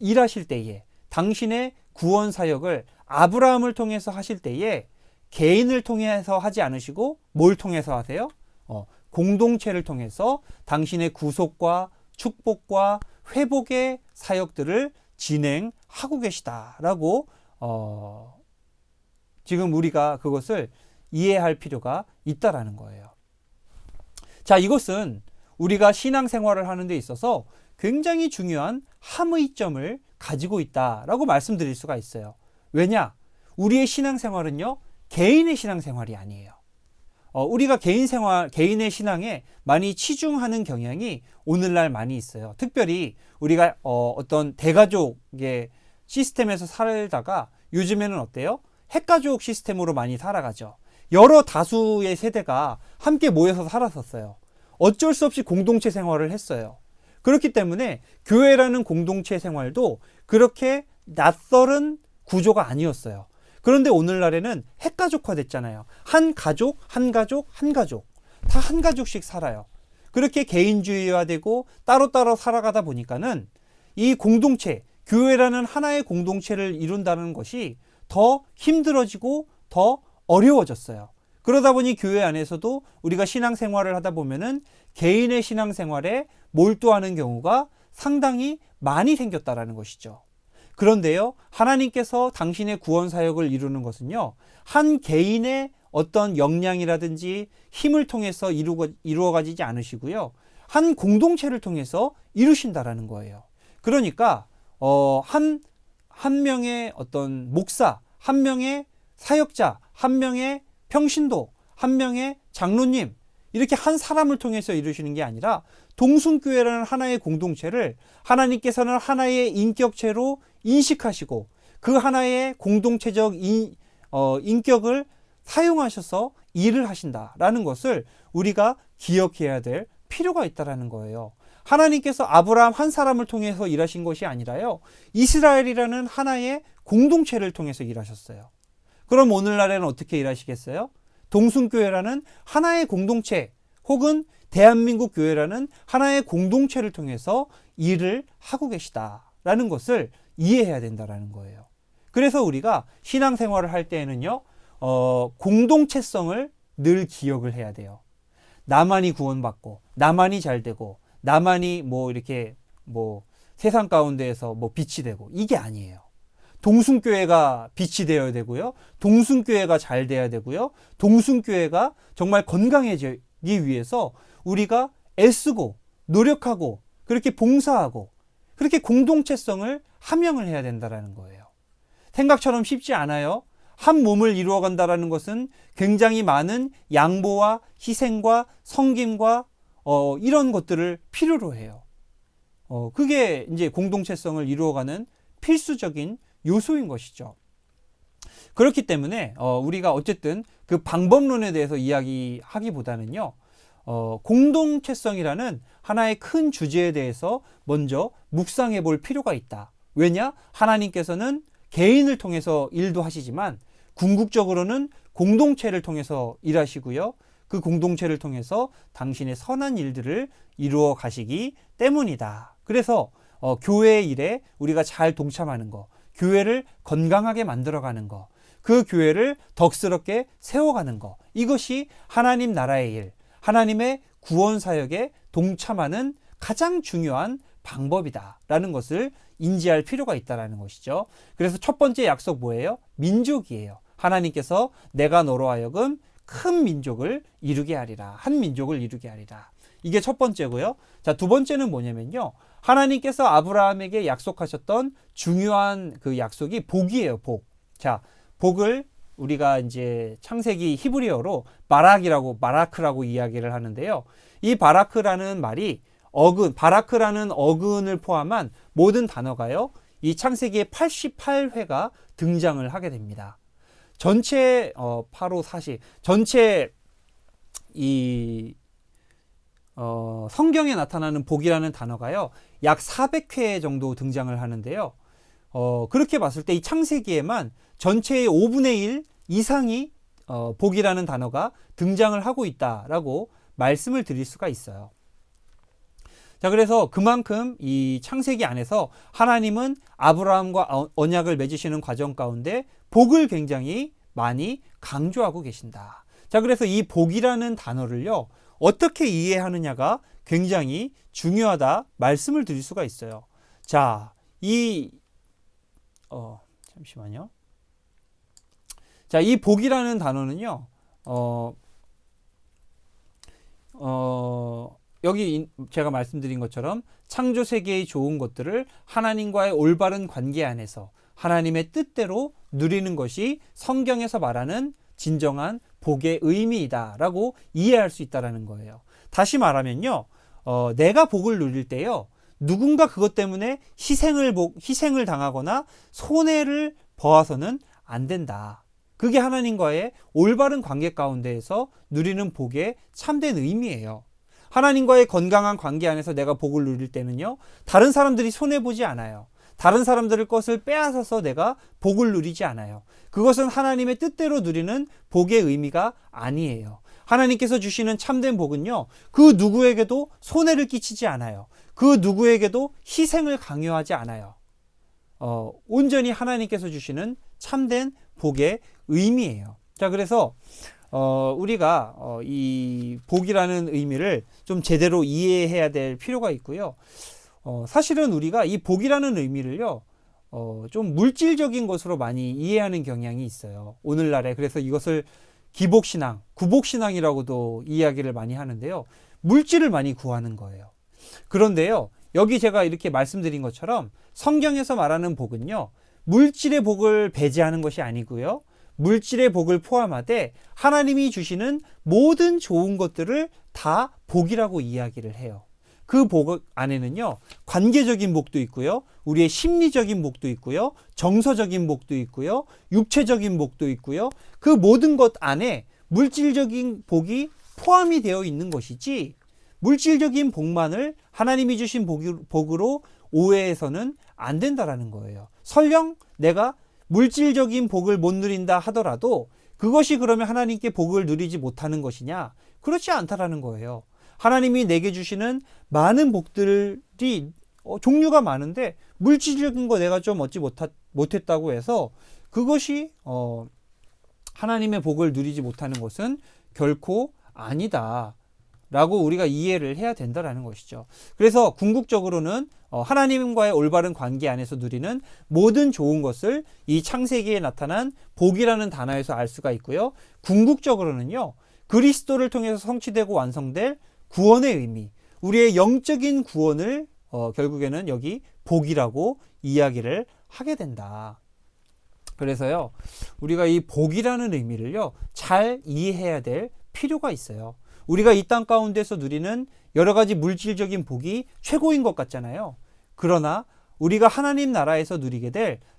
일하실 때에 당신의 구원 사역을 아브라함을 통해서 하실 때에 개인을 통해서 하지 않으시고 뭘 통해서 하세요? 공동체를 통해서 당신의 구속과 축복과 회복의 사역들을 진행하고 계시다라고 지금 우리가 그것을 이해할 필요가 있다라는 거예요. 자, 이것은 우리가 신앙생활을 하는 데 있어서 굉장히 중요한 함의점을 가지고 있다라고 말씀드릴 수가 있어요. 왜냐? 우리의 신앙생활은요, 개인의 신앙생활이 아니에요. 우리가 개인의 신앙에 많이 치중하는 경향이 오늘날 많이 있어요. 특별히 우리가 어떤 대가족의 시스템에서 살다가 요즘에는 어때요? 핵가족 시스템으로 많이 살아가죠. 여러 다수의 세대가 함께 모여서 살았었어요. 어쩔 수 없이 공동체 생활을 했어요. 그렇기 때문에 교회라는 공동체 생활도 그렇게 낯설은 구조가 아니었어요. 그런데 오늘날에는 핵가족화 됐잖아요. 한 가족, 한 가족, 한 가족. 다 한 가족씩 살아요. 그렇게 개인주의화되고 따로따로 살아가다 보니까는 이 공동체, 교회라는 하나의 공동체를 이룬다는 것이 더 힘들어지고 더 어려워졌어요. 그러다 보니 교회 안에서도 우리가 신앙생활을 하다 보면은 개인의 신앙생활에 몰두하는 경우가 상당히 많이 생겼다라는 것이죠. 그런데요, 하나님께서 당신의 구원 사역을 이루는 것은요, 한 개인의 어떤 역량이라든지 힘을 통해서 이루어가지지 않으시고요, 한 공동체를 통해서 이루신다라는 거예요. 그러니까 한 명의 어떤 목사, 한 명의 사역자, 한 명의 평신도, 한 명의 장로님, 이렇게 한 사람을 통해서 이루시는 게 아니라 동순교회라는 하나의 공동체를 하나님께서는 하나의 인격체로 인식하시고 그 하나의 공동체적 인격을 사용하셔서 일을 하신다라는 것을 우리가 기억해야 될 필요가 있다라는 거예요. 하나님께서 아브라함 한 사람을 통해서 일하신 것이 아니라요, 이스라엘이라는 하나의 공동체를 통해서 일하셨어요. 그럼 오늘날에는 어떻게 일하시겠어요? 동순교회라는 하나의 공동체, 혹은 대한민국 교회라는 하나의 공동체를 통해서 일을 하고 계시다라는 것을 이해해야 된다라는 거예요. 그래서 우리가 신앙생활을 할 때에는요, 공동체성을 늘 기억을 해야 돼요. 나만이 구원받고, 나만이 잘되고, 나만이 이렇게 세상 가운데에서 빛이 되고, 이게 아니에요. 동순교회가 빛이 되어야 되고요, 동순교회가 잘 돼야 되고요, 동순교회가 정말 건강해지기 위해서 우리가 애쓰고 노력하고 그렇게 봉사하고 그렇게 공동체성을 함양을 해야 된다는 거예요. 생각처럼 쉽지 않아요. 한 몸을 이루어간다는 것은 굉장히 많은 양보와 희생과 섬김과 이런 것들을 필요로 해요. 그게 이제 공동체성을 이루어가는 필수적인 요소인 것이죠. 그렇기 때문에 우리가 어쨌든 그 방법론에 대해서 이야기하기보다는요, 공동체성이라는 하나의 큰 주제에 대해서 먼저 묵상해 볼 필요가 있다. 왜냐? 하나님께서는 개인을 통해서 일도 하시지만 궁극적으로는 공동체를 통해서 일하시고요, 그 공동체를 통해서 당신의 선한 일들을 이루어 가시기 때문이다. 그래서 교회의 일에 우리가 잘 동참하는 거, 교회를 건강하게 만들어가는 거, 그 교회를 덕스럽게 세워가는 거, 이것이 하나님 나라의 일, 하나님의 구원 사역에 동참하는 가장 중요한 방법이다라는 것을 인지할 필요가 있다는 것이죠. 그래서 첫 번째 약속 뭐예요? 민족이에요. 하나님께서 내가 너로 하여금 큰 민족을 이루게 하리라. 한 민족을 이루게 하리라. 이게 첫 번째고요. 자, 두 번째는 뭐냐면요, 하나님께서 아브라함에게 약속하셨던 중요한 그 약속이 복이에요. 복. 자, 복을 우리가 이제 창세기 히브리어로 마라크라고 이야기를 하는데요. 이 바라크라는 말이 바라크라는 어근을 포함한 모든 단어가요, 이 창세기에 88회가 등장을 하게 됩니다. 전체 8호 40 전체 이 성경에 나타나는 복이라는 단어가요, 약 400회 정도 등장을 하는데요. 그렇게 봤을 때 이 창세기에만 전체의 5분의 1 이상이 복이라는 단어가 등장을 하고 있다라고 말씀을 드릴 수가 있어요. 자, 그래서 그만큼 이 창세기 안에서 하나님은 아브라함과 언약을 맺으시는 과정 가운데 복을 굉장히 많이 강조하고 계신다. 자, 그래서 이 복이라는 단어를요, 어떻게 이해하느냐가 굉장히 중요하다 말씀을 드릴 수가 있어요. 자, 잠시만요. 자, 이 복이라는 단어는요, 여기 제가 말씀드린 것처럼 창조 세계의 좋은 것들을 하나님과의 올바른 관계 안에서 하나님의 뜻대로 누리는 것이 성경에서 말하는 진정한 복의 의미이다라고 이해할 수 있다는 거예요. 다시 말하면요, 내가 복을 누릴 때요, 누군가 그것 때문에 희생을 당하거나 손해를 보아서는 안 된다. 그게 하나님과의 올바른 관계 가운데에서 누리는 복의 참된 의미예요. 하나님과의 건강한 관계 안에서 내가 복을 누릴 때는요, 다른 사람들이 손해보지 않아요. 다른 사람들의 것을 빼앗아서 내가 복을 누리지 않아요. 그것은 하나님의 뜻대로 누리는 복의 의미가 아니에요. 하나님께서 주시는 참된 복은요, 그 누구에게도 손해를 끼치지 않아요. 그 누구에게도 희생을 강요하지 않아요. 온전히 하나님께서 주시는 참된 복의 의미예요. 자, 그래서 우리가 이 복이라는 의미를 좀 제대로 이해해야 될 필요가 있고요. 사실은 우리가 이 복이라는 의미를요, 좀 물질적인 것으로 많이 이해하는 경향이 있어요. 오늘날에. 그래서 이것을 기복신앙, 구복신앙이라고도 이야기를 많이 하는데요. 물질을 많이 구하는 거예요. 그런데요, 여기 제가 이렇게 말씀드린 것처럼 성경에서 말하는 복은요, 물질의 복을 배제하는 것이 아니고요, 물질의 복을 포함하되 하나님이 주시는 모든 좋은 것들을 다 복이라고 이야기를 해요. 그 복 안에는요, 관계적인 복도 있고요, 우리의 심리적인 복도 있고요, 정서적인 복도 있고요, 육체적인 복도 있고요, 그 모든 것 안에 물질적인 복이 포함이 되어 있는 것이지, 물질적인 복만을 하나님이 주신 복으로 오해해서는 안 된다라는 거예요. 설령 내가 물질적인 복을 못 누린다 하더라도 그것이 그러면 하나님께 복을 누리지 못하는 것이냐? 그렇지 않다라는 거예요. 하나님이 내게 주시는 많은 복들이 종류가 많은데 물질적인 거 내가 좀 얻지 못했다고 해서 그것이 하나님의 복을 누리지 못하는 것은 결코 아니다 라고 우리가 이해를 해야 된다라는 것이죠. 그래서 궁극적으로는 하나님과의 올바른 관계 안에서 누리는 모든 좋은 것을 이 창세기에 나타난 복이라는 단어에서 알 수가 있고요. 궁극적으로는요, 그리스도를 통해서 성취되고 완성될 구원의 의미, 우리의 영적인 구원을 결국에는 여기 복이라고 이야기를 하게 된다. 그래서요, 우리가 이 복이라는 의미를요, 잘 이해해야 될 필요가 있어요. 우리가 이 땅 가운데서 누리는 여러 가지 물질적인 복이 최고인 것 같잖아요. 그러나 우리가 하나님 나라에서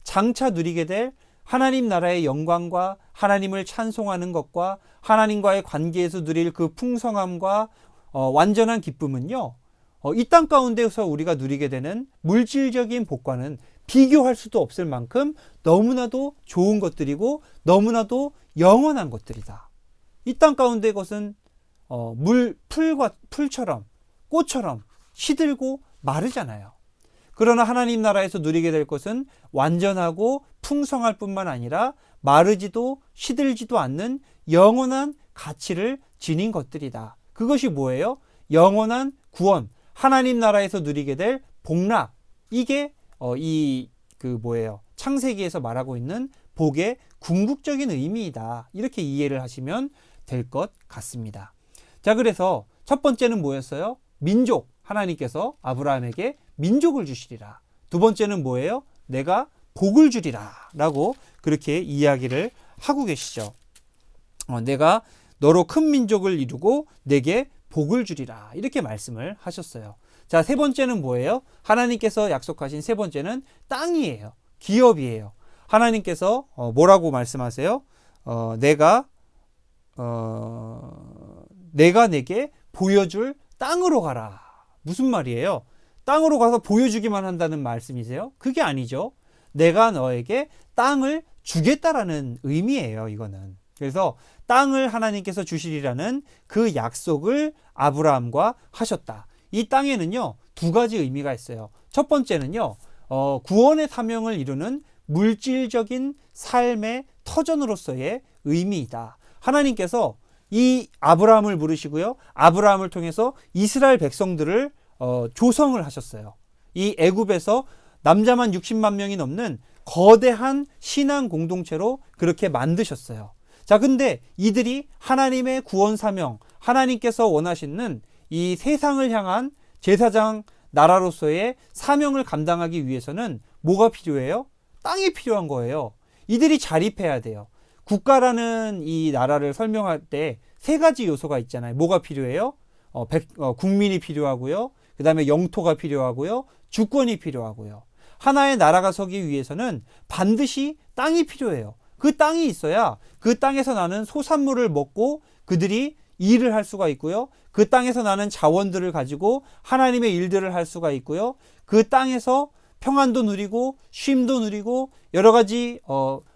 장차 누리게 될 하나님 나라의 영광과 하나님을 찬송하는 것과 하나님과의 관계에서 누릴 그 풍성함과 완전한 기쁨은요, 이 땅 가운데서 우리가 누리게 되는 물질적인 복과는 비교할 수도 없을 만큼 너무나도 좋은 것들이고 너무나도 영원한 것들이다. 이 땅 가운데 것은 풀처럼 꽃처럼 시들고 마르잖아요. 그러나 하나님 나라에서 누리게 될 것은 완전하고 풍성할 뿐만 아니라 마르지도 시들지도 않는 영원한 가치를 지닌 것들이다. 그것이 뭐예요? 영원한 구원, 하나님 나라에서 누리게 될 복락. 이게 창세기에서 말하고 있는 복의 궁극적인 의미이다. 이렇게 이해를 하시면 될 것 같습니다. 자, 그래서 첫 번째는 뭐였어요? 민족. 하나님께서 아브라함에게 민족을 주시리라. 두 번째는 뭐예요? 내가 복을 주리라 라고 그렇게 이야기를 하고 계시죠. 내가 너로 큰 민족을 이루고 내게 복을 주리라 이렇게 말씀을 하셨어요. 자, 세 번째는 뭐예요? 하나님께서 약속하신 세 번째는 땅이에요. 기업이에요. 하나님께서 뭐라고 말씀하세요? 내가 내게 보여줄 땅으로 가라. 무슨 말이에요? 땅으로 가서 보여주기만 한다는 말씀이세요? 그게 아니죠. 내가 너에게 땅을 주겠다라는 의미예요, 이거는. 그래서 땅을 하나님께서 주시리라는 그 약속을 아브라함과 하셨다. 이 땅에는요, 두 가지 의미가 있어요. 첫 번째는요, 구원의 사명을 이루는 물질적인 삶의 터전으로서의 의미이다. 하나님께서 이 아브라함을 부르시고요, 아브라함을 통해서 이스라엘 백성들을 조성을 하셨어요. 이 애굽에서 남자만 60만 명이 넘는 거대한 신앙 공동체로 그렇게 만드셨어요. 자, 근데 이들이 하나님의 구원 사명, 하나님께서 원하시는 이 세상을 향한 제사장 나라로서의 사명을 감당하기 위해서는 뭐가 필요해요? 땅이 필요한 거예요. 이들이 자립해야 돼요. 국가라는 이 나라를 설명할 때 세 가지 요소가 있잖아요. 뭐가 필요해요? 국민이 필요하고요. 그 다음에 영토가 필요하고요. 주권이 필요하고요. 하나의 나라가 서기 위해서는 반드시 땅이 필요해요. 그 땅이 있어야 그 땅에서 나는 소산물을 먹고 그들이 일을 할 수가 있고요. 그 땅에서 나는 자원들을 가지고 하나님의 일들을 할 수가 있고요. 그 땅에서 평안도 누리고 쉼도 누리고 여러 가지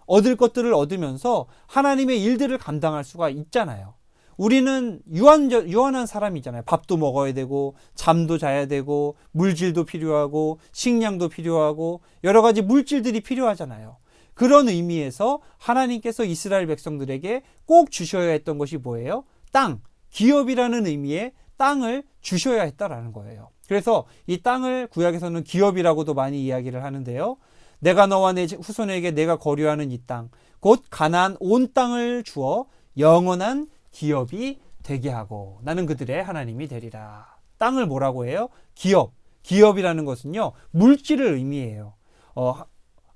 얻을 것들을 얻으면서 하나님의 일들을 감당할 수가 있잖아요. 우리는 유한한 사람이잖아요. 밥도 먹어야 되고 잠도 자야 되고 물질도 필요하고 식량도 필요하고 여러 가지 물질들이 필요하잖아요. 그런 의미에서 하나님께서 이스라엘 백성들에게 꼭 주셔야 했던 것이 뭐예요? 땅, 기업이라는 의미의 땅을 주셔야 했다라는 거예요. 그래서 이 땅을 구약에서는 기업이라고도 많이 이야기를 하는데요. 내가 너와 내 후손에게 내가 거류하는 이 땅, 곧 가나안 온 땅을 주어 영원한 기업이 되게 하고 나는 그들의 하나님이 되리라. 땅을 뭐라고 해요? 기업. 기업이라는 것은요, 물질을 의미해요.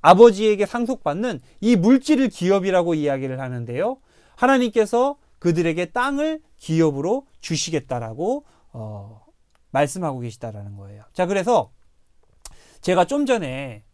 아버지에게 상속받는 이 물질을 기업이라고 이야기를 하는데요. 하나님께서 그들에게 땅을 기업으로 주시겠다라고 말씀하고 계시다라는 거예요. 자, 그래서 제가 좀 전에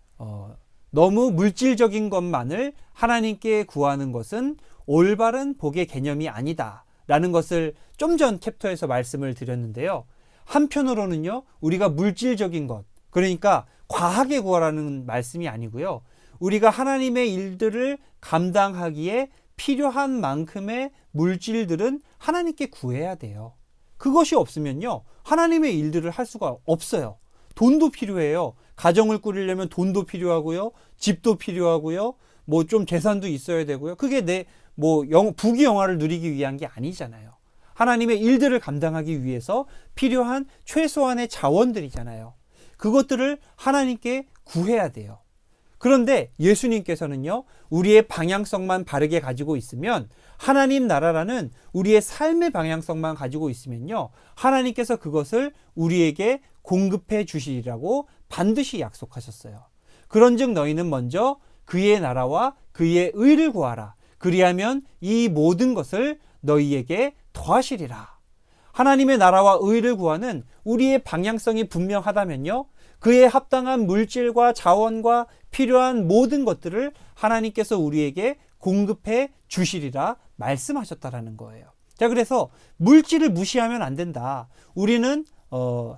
너무 물질적인 것만을 하나님께 구하는 것은 올바른 복의 개념이 아니다 라는 것을 좀 전 챕터에서 말씀을 드렸는데요. 한편으로는요, 우리가 물질적인 것, 그러니까 과하게 구하라는 말씀이 아니고요, 우리가 하나님의 일들을 감당하기에 필요한 만큼의 물질들은 하나님께 구해야 돼요. 그것이 없으면요, 하나님의 일들을 할 수가 없어요. 돈도 필요해요. 가정을 꾸리려면 돈도 필요하고요, 집도 필요하고요, 뭐 좀 재산도 있어야 되고요. 그게 부귀 영화를 누리기 위한 게 아니잖아요. 하나님의 일들을 감당하기 위해서 필요한 최소한의 자원들이잖아요. 그것들을 하나님께 구해야 돼요. 그런데 예수님께서는요, 우리의 방향성만 바르게 가지고 있으면, 하나님 나라라는 우리의 삶의 방향성만 가지고 있으면요, 하나님께서 그것을 우리에게 공급해 주시리라고 반드시 약속하셨어요. 그런즉 너희는 먼저 그의 나라와 그의 의를 구하라. 그리하면 이 모든 것을 너희에게 더하시리라. 하나님의 나라와 의를 구하는 우리의 방향성이 분명하다면요, 그에 합당한 물질과 자원과 필요한 모든 것들을 하나님께서 우리에게 공급해 주시리라 말씀하셨다라는 거예요. 자, 그래서 물질을 무시하면 안 된다. 우리는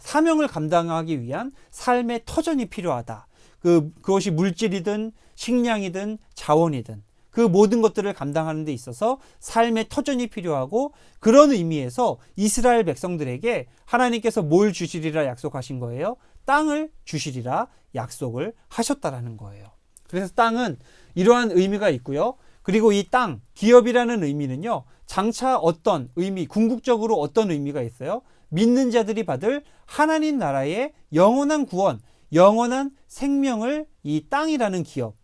사명을 감당하기 위한 삶의 터전이 필요하다. 그것이 물질이든 식량이든 자원이든 그 모든 것들을 감당하는 데 있어서 삶의 터전이 필요하고, 그런 의미에서 이스라엘 백성들에게 하나님께서 뭘 주시리라 약속하신 거예요? 땅을 주시리라 약속을 하셨다라는 거예요. 그래서 땅은 이러한 의미가 있고요. 그리고 이 땅, 기업이라는 의미는요, 장차 어떤 의미, 궁극적으로 어떤 의미가 있어요? 믿는 자들이 받을 하나님 나라의 영원한 구원, 영원한 생명을 이 땅이라는 기업,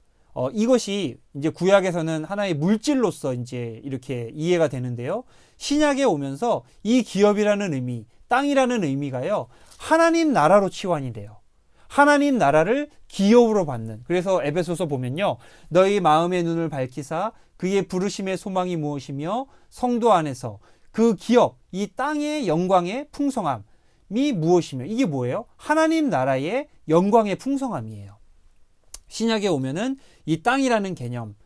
이것이 이제 구약에서는 하나의 물질로서 이제 이렇게 이해가 되는데요. 신약에 오면서 이 기업이라는 의미, 땅이라는 의미가요, 하나님 나라로 치환이 돼요. 하나님 나라를 기업으로 받는. 그래서 에베소서 보면요, 너희 마음의 눈을 밝히사 그의 부르심의 소망이 무엇이며 성도 안에서 그 기업, 이 땅의 영광의 풍성함이 무엇이며, 이게 뭐예요? 하나님 나라의 영광의 풍성함이에요. 신약에 오면은 이 땅이라는 개념,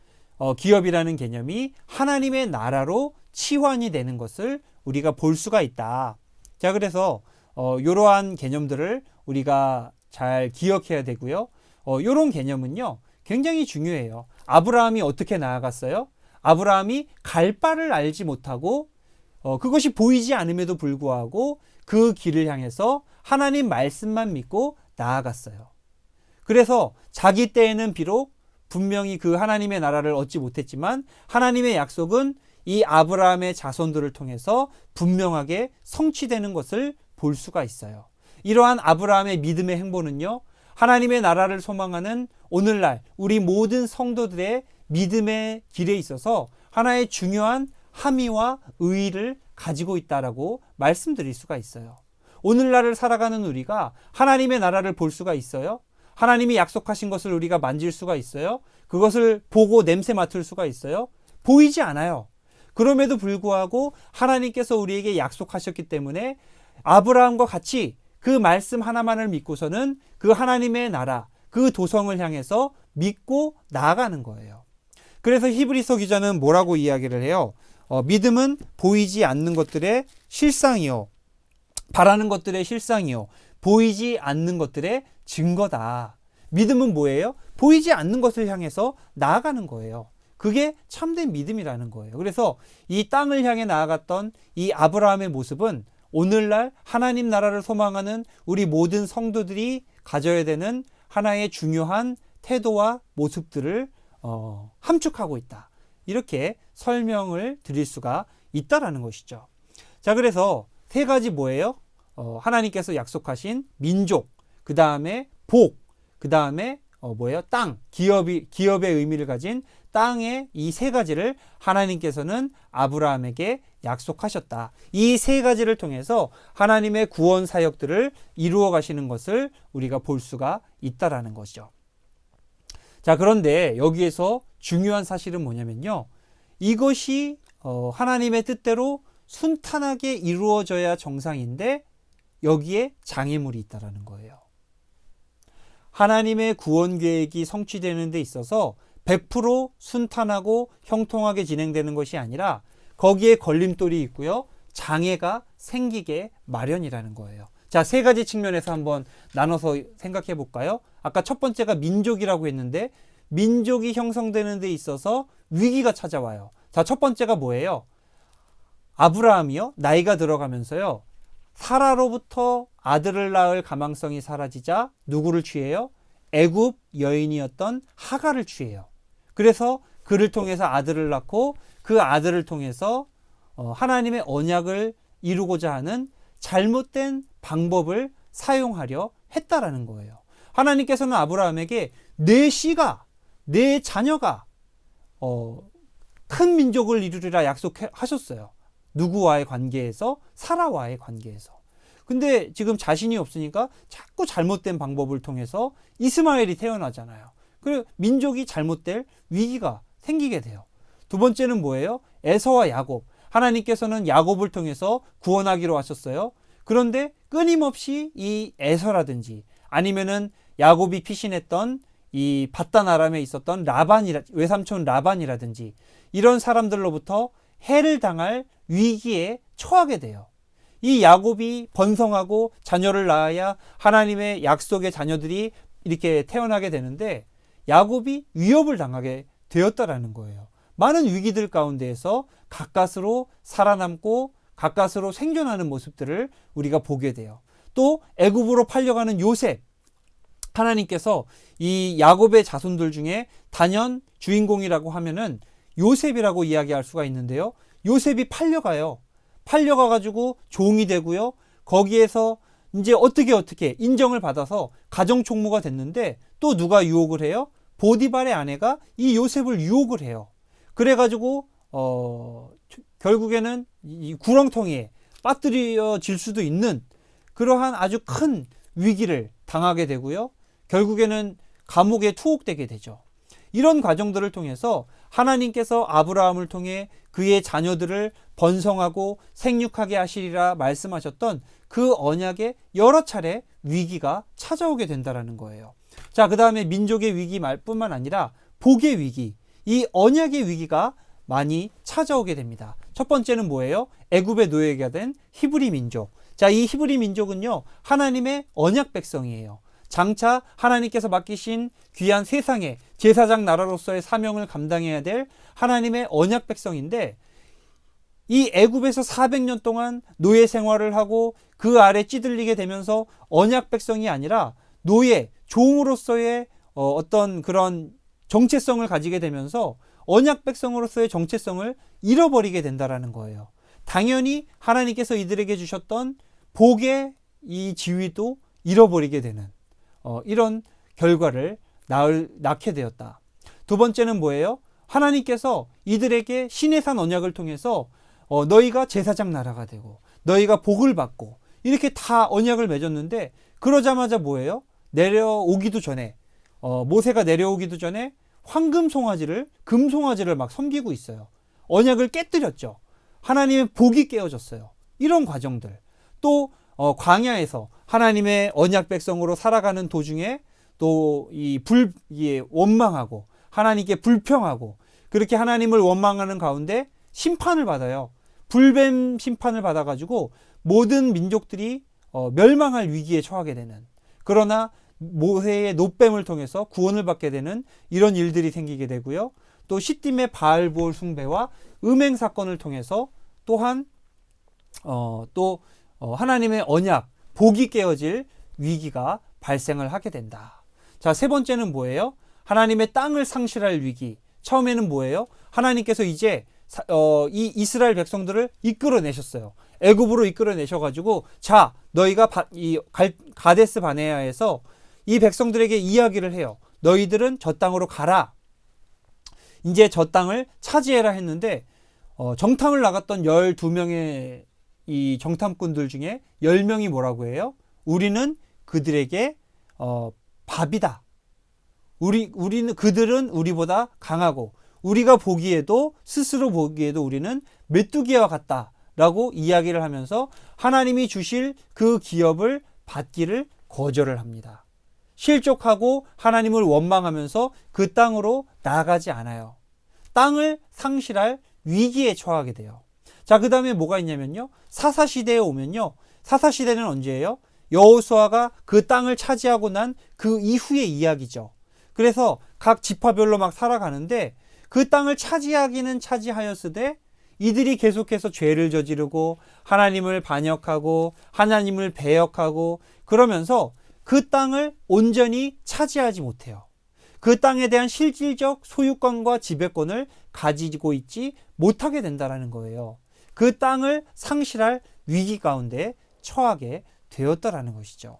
기업이라는 개념이 하나님의 나라로 치환이 되는 것을 우리가 볼 수가 있다. 자, 그래서 이러한 개념들을 우리가 잘 기억해야 되고요. 이런 개념은요, 굉장히 중요해요. 아브라함이 어떻게 나아갔어요? 아브라함이 갈 바를 알지 못하고 그것이 보이지 않음에도 불구하고 그 길을 향해서 하나님 말씀만 믿고 나아갔어요. 그래서 자기 때에는 비록 분명히 그 하나님의 나라를 얻지 못했지만, 하나님의 약속은 이 아브라함의 자손들을 통해서 분명하게 성취되는 것을 볼 수가 있어요. 이러한 아브라함의 믿음의 행보는요, 하나님의 나라를 소망하는 오늘날 우리 모든 성도들의 믿음의 길에 있어서 하나의 중요한 함의와 의의를 가지고 있다라고 말씀드릴 수가 있어요. 오늘날을 살아가는 우리가 하나님의 나라를 볼 수가 있어요? 하나님이 약속하신 것을 우리가 만질 수가 있어요? 그것을 보고 냄새 맡을 수가 있어요? 보이지 않아요. 그럼에도 불구하고 하나님께서 우리에게 약속하셨기 때문에 아브라함과 같이 그 말씀 하나만을 믿고서는 그 하나님의 나라, 그 도성을 향해서 믿고 나아가는 거예요. 그래서 히브리서 기자는 뭐라고 이야기를 해요? 믿음은 보이지 않는 것들의 실상이요, 바라는 것들의 실상이요, 보이지 않는 것들의 증거다. 믿음은 뭐예요? 보이지 않는 것을 향해서 나아가는 거예요. 그게 참된 믿음이라는 거예요. 그래서 이 땅을 향해 나아갔던 이 아브라함의 모습은 오늘날 하나님 나라를 소망하는 우리 모든 성도들이 가져야 되는 하나의 중요한 태도와 모습들을 함축하고 있다. 이렇게 설명을 드릴 수가 있다라는 것이죠. 자, 그래서 세 가지 뭐예요? 하나님께서 약속하신 민족, 그 다음에 복, 그 다음에 뭐예요? 땅, 기업의 의미를 가진 땅의 이 세 가지를 하나님께서는 아브라함에게 약속하셨다. 이 세 가지를 통해서 하나님의 구원 사역들을 이루어 가시는 것을 우리가 볼 수가 있다라는 것이죠. 자, 그런데 여기에서 중요한 사실은 뭐냐면요. 이것이 하나님의 뜻대로 순탄하게 이루어져야 정상인데 여기에 장애물이 있다라는 거예요. 하나님의 구원 계획이 성취되는 데 있어서 100% 순탄하고 형통하게 진행되는 것이 아니라 거기에 걸림돌이 있고요. 장애가 생기게 마련이라는 거예요. 자, 세 가지 측면에서 한번 나눠서 생각해 볼까요? 아까 첫 번째가 민족이라고 했는데 민족이 형성되는 데 있어서 위기가 찾아와요. 자, 첫 번째가 뭐예요? 아브라함이요. 나이가 들어가면서요. 사라로부터 아들을 낳을 가망성이 사라지자 누구를 취해요? 애굽 여인이었던 하갈을 취해요. 그래서 그를 통해서 아들을 낳고 그 아들을 통해서 하나님의 언약을 이루고자 하는 잘못된 방법을 사용하려 했다라는 거예요. 하나님께서는 아브라함에게 내 자녀가 큰 민족을 이루리라 약속하셨어요. 누구와의 관계에서? 사라와의 관계에서. 근데 지금 자신이 없으니까 자꾸 잘못된 방법을 통해서 이스마엘이 태어나잖아요. 그리고 민족이 잘못될 위기가 생기게 돼요. 두 번째는 뭐예요? 에서와 야곱. 하나님께서는 야곱을 통해서 구원하기로 하셨어요. 그런데 끊임없이 이 에서라든지 아니면은 야곱이 피신했던 이 밧단 아람에 있었던 외삼촌 라반이라든지 이런 사람들로부터 해를 당할 위기에 처하게 돼요. 이 야곱이 번성하고 자녀를 낳아야 하나님의 약속의 자녀들이 이렇게 태어나게 되는데 야곱이 위협을 당하게 되었다라는 거예요. 많은 위기들 가운데에서 가까스로 살아남고 가까스로 생존하는 모습들을 우리가 보게 돼요. 또 애굽으로 팔려가는 요셉. 하나님께서 이 야곱의 자손들 중에 단연 주인공이라고 하면은 요셉이라고 이야기할 수가 있는데요. 요셉이 팔려가요. 팔려가가지고 종이 되고요. 거기에서 이제 어떻게 인정을 받아서 가정총무가 됐는데 또 누가 유혹을 해요? 보디발의 아내가 이 요셉을 유혹을 해요. 그래가지고 결국에는 이 구렁텅이에 빠뜨려질 수도 있는 그러한 아주 큰 위기를 당하게 되고요. 결국에는 감옥에 투옥되게 되죠. 이런 과정들을 통해서 하나님께서 아브라함을 통해 그의 자녀들을 번성하고 생육하게 하시리라 말씀하셨던 그 언약에 여러 차례 위기가 찾아오게 된다는 거예요. 자, 그 다음에 민족의 위기 말뿐만 아니라 복의 위기, 이 언약의 위기가 많이 찾아오게 됩니다. 첫 번째는 뭐예요? 애굽의 노예가 된 히브리 민족. 자, 이 히브리 민족은요, 하나님의 언약 백성이에요. 장차 하나님께서 맡기신 귀한 세상의 제사장 나라로서의 사명을 감당해야 될 하나님의 언약 백성인데 이 애굽에서 400년 동안 노예 생활을 하고 그 아래 찌들리게 되면서 언약 백성이 아니라 노예, 종으로서의 어떤 그런 정체성을 가지게 되면서 언약 백성으로서의 정체성을 잃어버리게 된다라는 거예요. 당연히 하나님께서 이들에게 주셨던 복의 이 지위도 잃어버리게 되는 이런 결과를 낳게 되었다. 두 번째는 뭐예요? 하나님께서 이들에게 시내산 언약을 통해서 너희가 제사장 나라가 되고 너희가 복을 받고 이렇게 다 언약을 맺었는데 그러자마자 뭐예요? 내려오기도 전에 모세가 내려오기도 전에 황금 송아지를 금 송아지를 막 섬기고 있어요. 언약을 깨뜨렸죠. 하나님의 복이 깨어졌어요. 이런 과정들. 또 광야에서 하나님의 언약 백성으로 살아가는 도중에 또 원망하고 하나님께 불평하고 그렇게 하나님을 원망하는 가운데 심판을 받아요. 불뱀 심판을 받아가지고 모든 민족들이 멸망할 위기에 처하게 되는, 그러나 모세의 노뱀을 통해서 구원을 받게 되는 이런 일들이 생기게 되고요. 또 시딤의 바알볼 숭배와 음행 사건을 통해서 또한 하나님의 언약, 복이 깨어질 위기가 발생을 하게 된다. 자, 세 번째는 뭐예요? 하나님의 땅을 상실할 위기. 처음에는 뭐예요? 하나님께서 이제 이 이스라엘 백성들을 이끌어내셨어요. 애굽으로 이끌어내셔가지고 자, 너희가 이 가데스 바네아에서 이 백성들에게 이야기를 해요. 너희들은 저 땅으로 가라. 이제 저 땅을 차지해라 했는데 정탐을 나갔던 12명의 이 정탐꾼들 중에 10명이 뭐라고 해요? 우리는 그들에게 밥이다. 그들은 우리보다 강하고 우리가 보기에도 스스로 보기에도 우리는 메뚜기와 같다라고 이야기를 하면서 하나님이 주실 그 기업을 받기를 거절을 합니다. 실족하고 하나님을 원망하면서 그 땅으로 나아가지 않아요. 땅을 상실할 위기에 처하게 돼요. 자, 그 다음에 뭐가 있냐면요. 사사시대에 오면요. 사사시대는 언제예요? 여호수아가 그 땅을 차지하고 난 그 이후의 이야기죠. 그래서 각 지파별로 막 살아가는데 그 땅을 차지하기는 차지하였으되 이들이 계속해서 죄를 저지르고 하나님을 반역하고 하나님을 배역하고 그러면서 그 땅을 온전히 차지하지 못해요. 그 땅에 대한 실질적 소유권과 지배권을 가지고 있지 못하게 된다는 거예요. 그 땅을 상실할 위기 가운데 처하게 되었다라는 것이죠.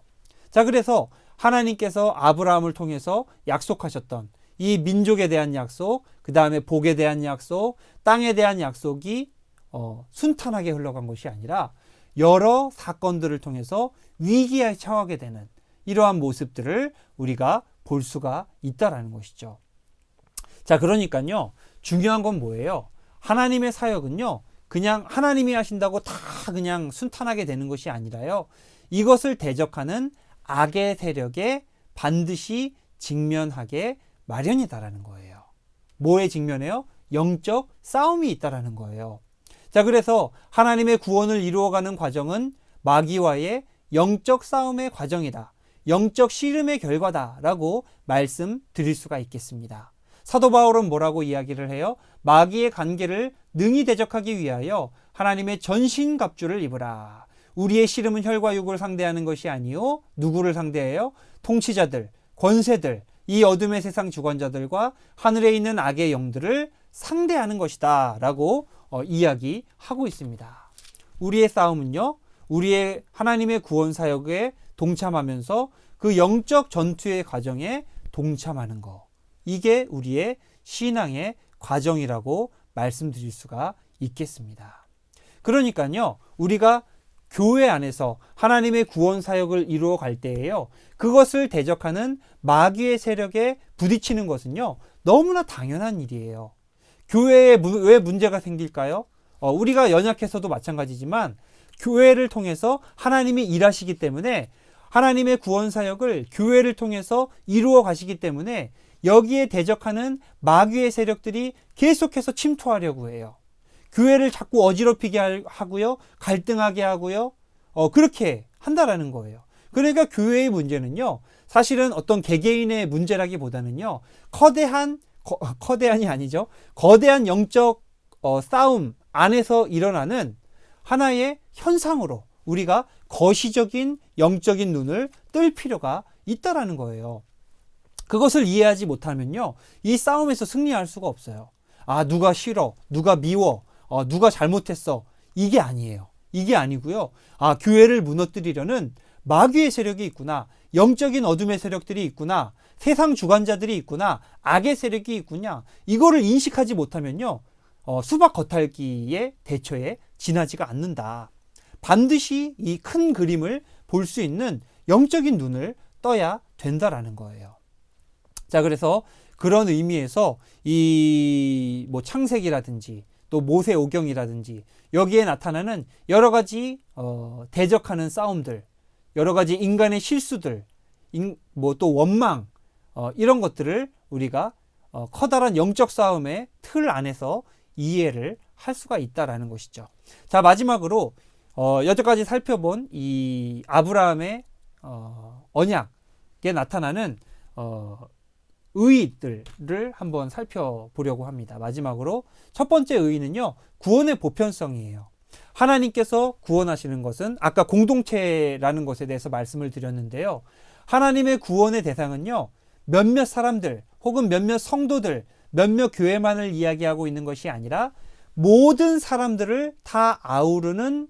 자, 그래서 하나님께서 아브라함을 통해서 약속하셨던 이 민족에 대한 약속, 그 다음에 복에 대한 약속, 땅에 대한 약속이 순탄하게 흘러간 것이 아니라 여러 사건들을 통해서 위기에 처하게 되는 이러한 모습들을 우리가 볼 수가 있다라는 것이죠. 자, 그러니까요, 중요한 건 뭐예요? 하나님의 사역은요, 그냥 하나님이 하신다고 다 그냥 순탄하게 되는 것이 아니라요, 이것을 대적하는 악의 세력에 반드시 직면하게 마련이다라는 거예요. 뭐에 직면해요? 영적 싸움이 있다라는 거예요. 자, 그래서 하나님의 구원을 이루어가는 과정은 마귀와의 영적 싸움의 과정이다. 영적 씨름의 결과다라고 말씀드릴 수가 있겠습니다. 사도 바울은 뭐라고 이야기를 해요? 마귀의 관계를 능히 대적하기 위하여 하나님의 전신갑주를 입으라. 우리의 씨름은 혈과 육을 상대하는 것이 아니요. 누구를 상대해요? 통치자들, 권세들, 이 어둠의 세상 주관자들과 하늘에 있는 악의 영들을 상대하는 것이다 라고 이야기하고 있습니다. 우리의 싸움은요, 우리의 하나님의 구원 사역에 동참하면서 그 영적 전투의 과정에 동참하는 것, 이게 우리의 신앙의 과정이라고 말씀드릴 수가 있겠습니다. 그러니까요, 우리가 교회 안에서 하나님의 구원 사역을 이루어 갈 때에요, 그것을 대적하는 마귀의 세력에 부딪히는 것은요, 너무나 당연한 일이에요. 교회에 왜 문제가 생길까요? 우리가 연약해서도 마찬가지지만 교회를 통해서 하나님이 일하시기 때문에 하나님의 구원 사역을 교회를 통해서 이루어 가시기 때문에 여기에 대적하는 마귀의 세력들이 계속해서 침투하려고 해요. 교회를 자꾸 어지럽히게 하고요, 갈등하게 하고요, 그렇게 한다라는 거예요. 그러니까 교회의 문제는요, 사실은 어떤 개개인의 문제라기보다는요, 거대한이 아니죠. 거대한 영적 싸움 안에서 일어나는 하나의 현상으로 우리가 거시적인 영적인 눈을 뜰 필요가 있다라는 거예요. 그것을 이해하지 못하면요, 이 싸움에서 승리할 수가 없어요. 아, 누가 싫어, 누가 미워, 누가 잘못했어, 이게 아니에요. 이게 아니고요. 아, 교회를 무너뜨리려는 마귀의 세력이 있구나, 영적인 어둠의 세력들이 있구나, 세상 주관자들이 있구나, 악의 세력이 있구나, 이거를 인식하지 못하면요, 수박 겉핥기의 대처에 지나지가 않는다. 반드시 이 큰 그림을 볼 수 있는 영적인 눈을 떠야 된다라는 거예요. 자, 그래서 그런 의미에서 이 창세기라든지 또 모세오경이라든지 여기에 나타나는 여러 가지 대적하는 싸움들, 여러 가지 인간의 실수들, 또 원망, 이런 것들을 우리가 커다란 영적 싸움의 틀 안에서 이해를 할 수가 있다라는 것이죠. 자, 마지막으로 여태까지 살펴본 이 아브라함의 언약에 나타나는 의의들을 한번 살펴보려고 합니다. 마지막으로 첫 번째 의의는요, 구원의 보편성이에요. 하나님께서 구원하시는 것은 아까 공동체라는 것에 대해서 말씀을 드렸는데요, 하나님의 구원의 대상은요, 몇몇 사람들 혹은 몇몇 성도들, 몇몇 교회만을 이야기하고 있는 것이 아니라 모든 사람들을 다 아우르는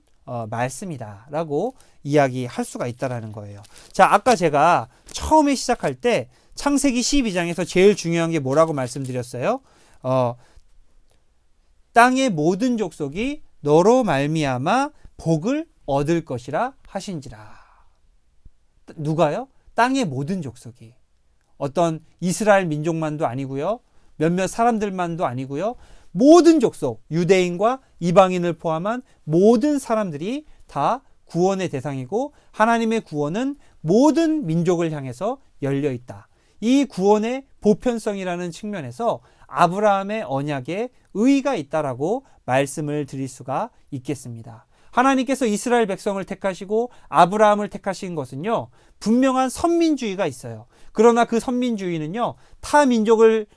말씀이다 라고 이야기할 수가 있다라는 거예요. 자, 아까 제가 처음에 시작할 때 창세기 12장에서 제일 중요한 게 뭐라고 말씀드렸어요? 땅의 모든 족속이 너로 말미암아 복을 얻을 것이라 하신지라. 누가요? 땅의 모든 족속이. 어떤 이스라엘 민족만도 아니고요. 몇몇 사람들만도 아니고요. 모든 족속, 유대인과 이방인을 포함한 모든 사람들이 다 구원의 대상이고 하나님의 구원은 모든 민족을 향해서 열려 있다. 이 구원의 보편성이라는 측면에서 아브라함의 언약에 의의가 있다라고 말씀을 드릴 수가 있겠습니다. 하나님께서 이스라엘 백성을 택하시고 아브라함을 택하신 것은요, 분명한 선민주의가 있어요. 그러나 그 선민주의는요, 타 민족을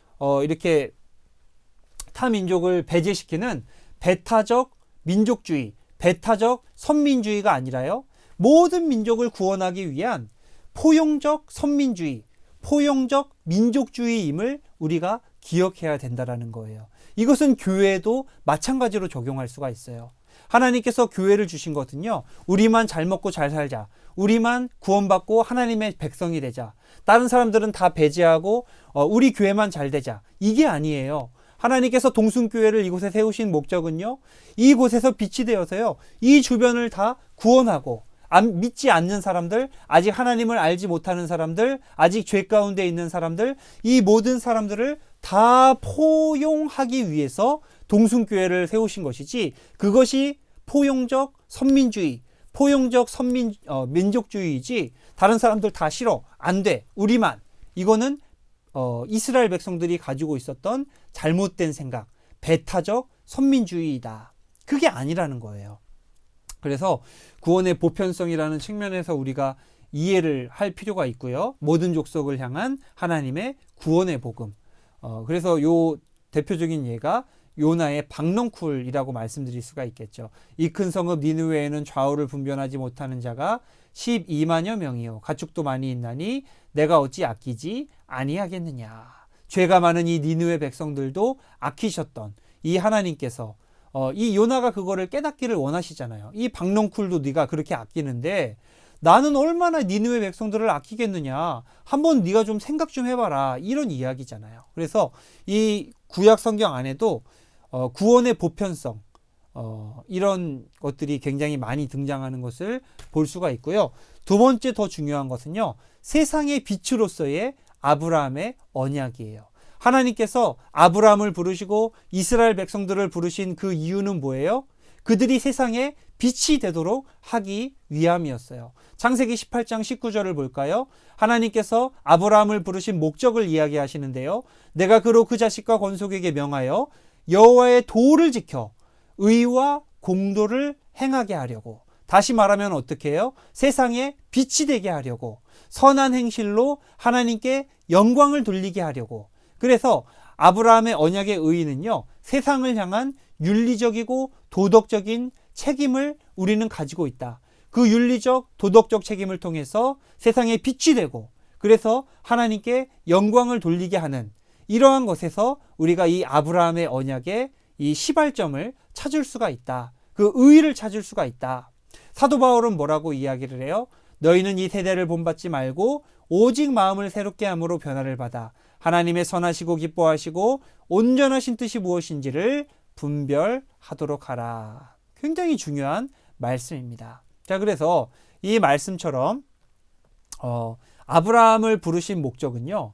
배제시키는 배타적 민족주의, 배타적 선민주의가 아니라요, 모든 민족을 구원하기 위한 포용적 선민주의, 포용적 민족주의임을 우리가 기억해야 된다는 거예요. 이것은 교회에도 마찬가지로 적용할 수가 있어요. 하나님께서 교회를 주신 것은요, 우리만 잘 먹고 잘 살자, 우리만 구원받고 하나님의 백성이 되자, 다른 사람들은 다 배제하고 우리 교회만 잘 되자, 이게 아니에요. 하나님께서 동순교회를 이곳에 세우신 목적은요, 이곳에서 빛이 되어서요, 이 주변을 다 구원하고, 믿지 않는 사람들, 아직 하나님을 알지 못하는 사람들, 아직 죄 가운데 있는 사람들, 이 모든 사람들을 다 포용하기 위해서 동순교회를 세우신 것이지, 그것이 포용적 선민주의, 포용적 민족주의이지, 다른 사람들 다 싫어, 안 돼, 우리만. 이거는 이스라엘 백성들이 가지고 있었던 잘못된 생각, 배타적 선민주의이다. 그게 아니라는 거예요. 그래서 구원의 보편성이라는 측면에서 우리가 이해를 할 필요가 있고요. 모든 족속을 향한 하나님의 구원의 복음. 그래서 요 대표적인 예가 요나의 박넝쿨이라고 말씀드릴 수가 있겠죠. 이 큰 성읍 니느웨에는 좌우를 분별하지 못하는 자가 12만여 명이요, 가축도 많이 있나니 내가 어찌 아끼지 아니하겠느냐. 죄가 많은 이 니느웨 백성들도 아끼셨던 이 하나님께서 이 요나가 그거를 깨닫기를 원하시잖아요. 이 박넝쿨도 네가 그렇게 아끼는데 나는 얼마나 니느웨 백성들을 아끼겠느냐. 한번 네가 좀 생각 좀 해봐라. 이런 이야기잖아요. 그래서 이 구약 성경 안에도 구원의 보편성, 이런 것들이 굉장히 많이 등장하는 것을 볼 수가 있고요. 두 번째 더 중요한 것은요, 세상의 빛으로서의 아브라함의 언약이에요. 하나님께서 아브라함을 부르시고 이스라엘 백성들을 부르신 그 이유는 뭐예요? 그들이 세상에 빛이 되도록 하기 위함이었어요. 창세기 18장 19절을 볼까요? 하나님께서 아브라함을 부르신 목적을 이야기하시는데요. 내가 그로 그 자식과 건속에게 명하여 여호와의 도를 지켜 의와 공도를 행하게 하려고. 다시 말하면 어떻게 해요? 세상에 빛이 되게 하려고, 선한 행실로 하나님께 영광을 돌리게 하려고. 그래서 아브라함의 언약의 의의는요, 세상을 향한 윤리적이고 도덕적인 책임을 우리는 가지고 있다. 그 윤리적 도덕적 책임을 통해서 세상에 빛이 되고, 그래서 하나님께 영광을 돌리게 하는 이러한 것에서 우리가 이 아브라함의 언약의 이 시발점을 찾을 수가 있다. 그 의의를 찾을 수가 있다. 사도 바울은 뭐라고 이야기를 해요? 너희는 이 세대를 본받지 말고 오직 마음을 새롭게 함으로 변화를 받아 하나님의 선하시고 기뻐하시고 온전하신 뜻이 무엇인지를 분별하도록 하라. 굉장히 중요한 말씀입니다. 자, 그래서 이 말씀처럼 아브라함을 부르신 목적은요,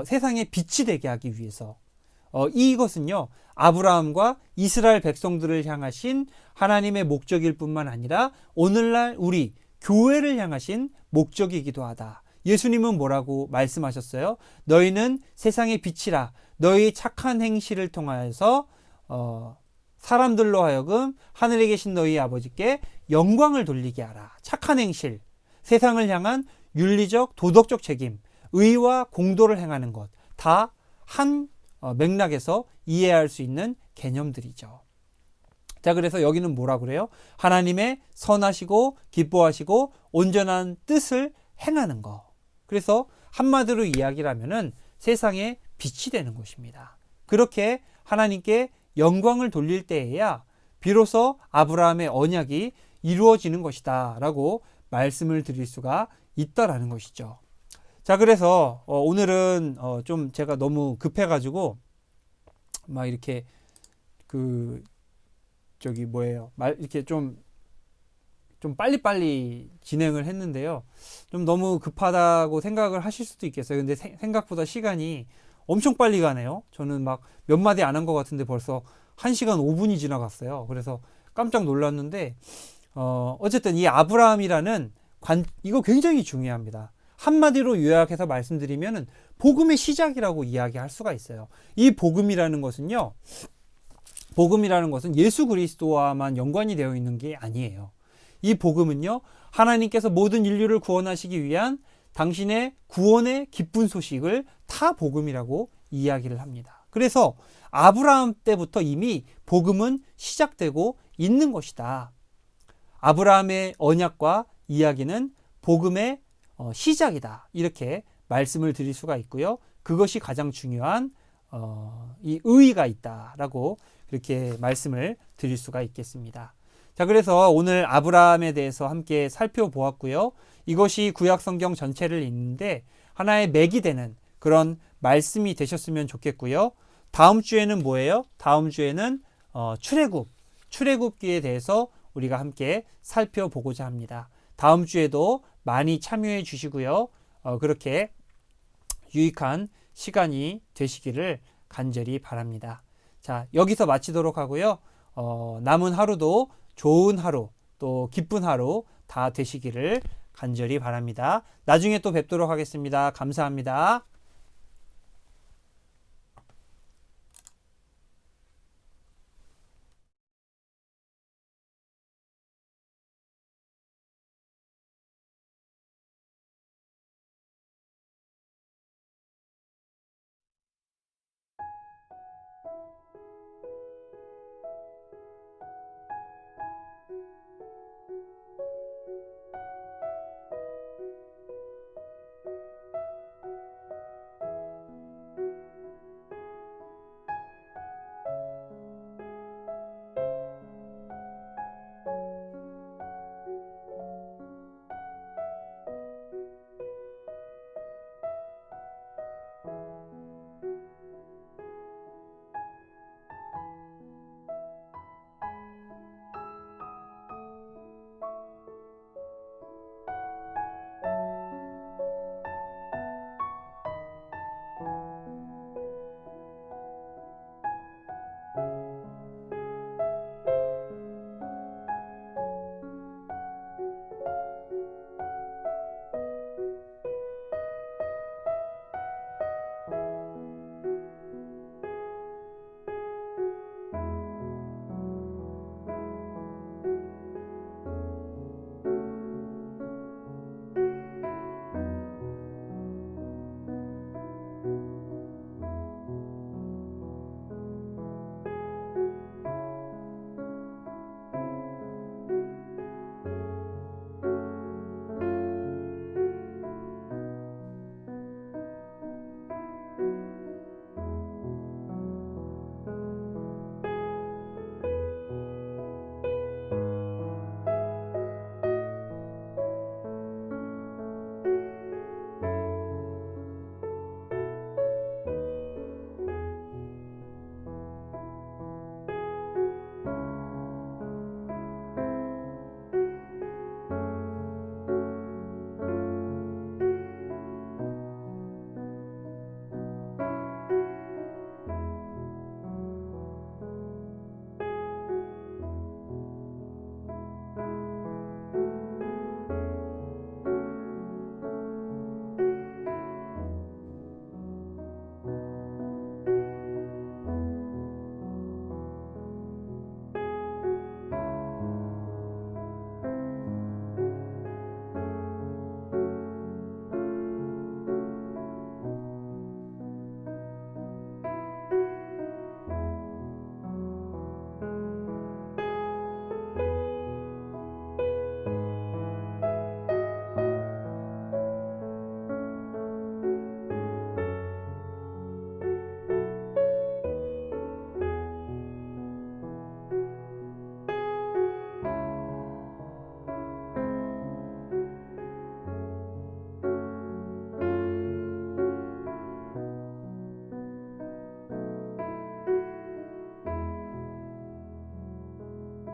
세상에 빛이 되게 하기 위해서, 이것은요, 아브라함과 이스라엘 백성들을 향하신 하나님의 목적일 뿐만 아니라 오늘날 우리 교회를 향하신 목적이기도 하다. 예수님은 뭐라고 말씀하셨어요? 너희는 세상의 빛이라. 너희 착한 행실을 통하여서 사람들로 하여금 하늘에 계신 너희 아버지께 영광을 돌리게 하라. 착한 행실, 세상을 향한 윤리적 도덕적 책임, 의와 공도를 행하는 것, 다 한 맥락에서 이해할 수 있는 개념들이죠. 자, 그래서 여기는 뭐라 그래요? 하나님의 선하시고 기뻐하시고 온전한 뜻을 행하는 것. 그래서 한마디로 이야기를 하면은 세상에 빛이 되는 것입니다. 그렇게 하나님께 영광을 돌릴 때에야 비로소 아브라함의 언약이 이루어지는 것이다 라고 말씀을 드릴 수가 있다라는 것이죠. 자, 그래서 오늘은 좀 제가 너무 급해가지고 막 이렇게 그 저기 뭐예요, 말 이렇게 좀 빨리빨리 진행을 했는데요. 좀 너무 급하다고 생각을 하실 수도 있겠어요. 근데 생각보다 시간이 엄청 빨리 가네요. 저는 막 몇 마디 안 한 것 같은데 벌써 1시간 5분이 지나갔어요. 그래서 깜짝 놀랐는데, 어쨌든 이 아브라함이라는 이거 굉장히 중요합니다. 한마디로 요약해서 말씀드리면은 복음의 시작이라고 이야기할 수가 있어요. 이 복음이라는 것은요, 복음이라는 것은 예수 그리스도와만 연관이 되어 있는 게 아니에요. 이 복음은요, 하나님께서 모든 인류를 구원하시기 위한 당신의 구원의 기쁜 소식을 다 복음이라고 이야기를 합니다. 그래서 아브라함 때부터 이미 복음은 시작되고 있는 것이다. 아브라함의 언약과 이야기는 복음의 시작이다. 이렇게 말씀을 드릴 수가 있고요. 그것이 가장 중요한 이 의의가 있다라고 그렇게 말씀을 드릴 수가 있겠습니다. 자, 그래서 오늘 아브라함에 대해서 함께 살펴보았고요. 이것이 구약 성경 전체를 읽는데 하나의 맥이 되는 그런 말씀이 되셨으면 좋겠고요. 다음 주에는 뭐예요? 다음 주에는 출애굽기에 대해서 우리가 함께 살펴보고자 합니다. 다음 주에도 많이 참여해 주시고요. 그렇게 유익한 시간이 되시기를 간절히 바랍니다. 자, 여기서 마치도록 하고요. 남은 하루도 좋은 하루, 또 기쁜 하루 다 되시기를 간절히 바랍니다. 나중에 또 뵙도록 하겠습니다. 감사합니다.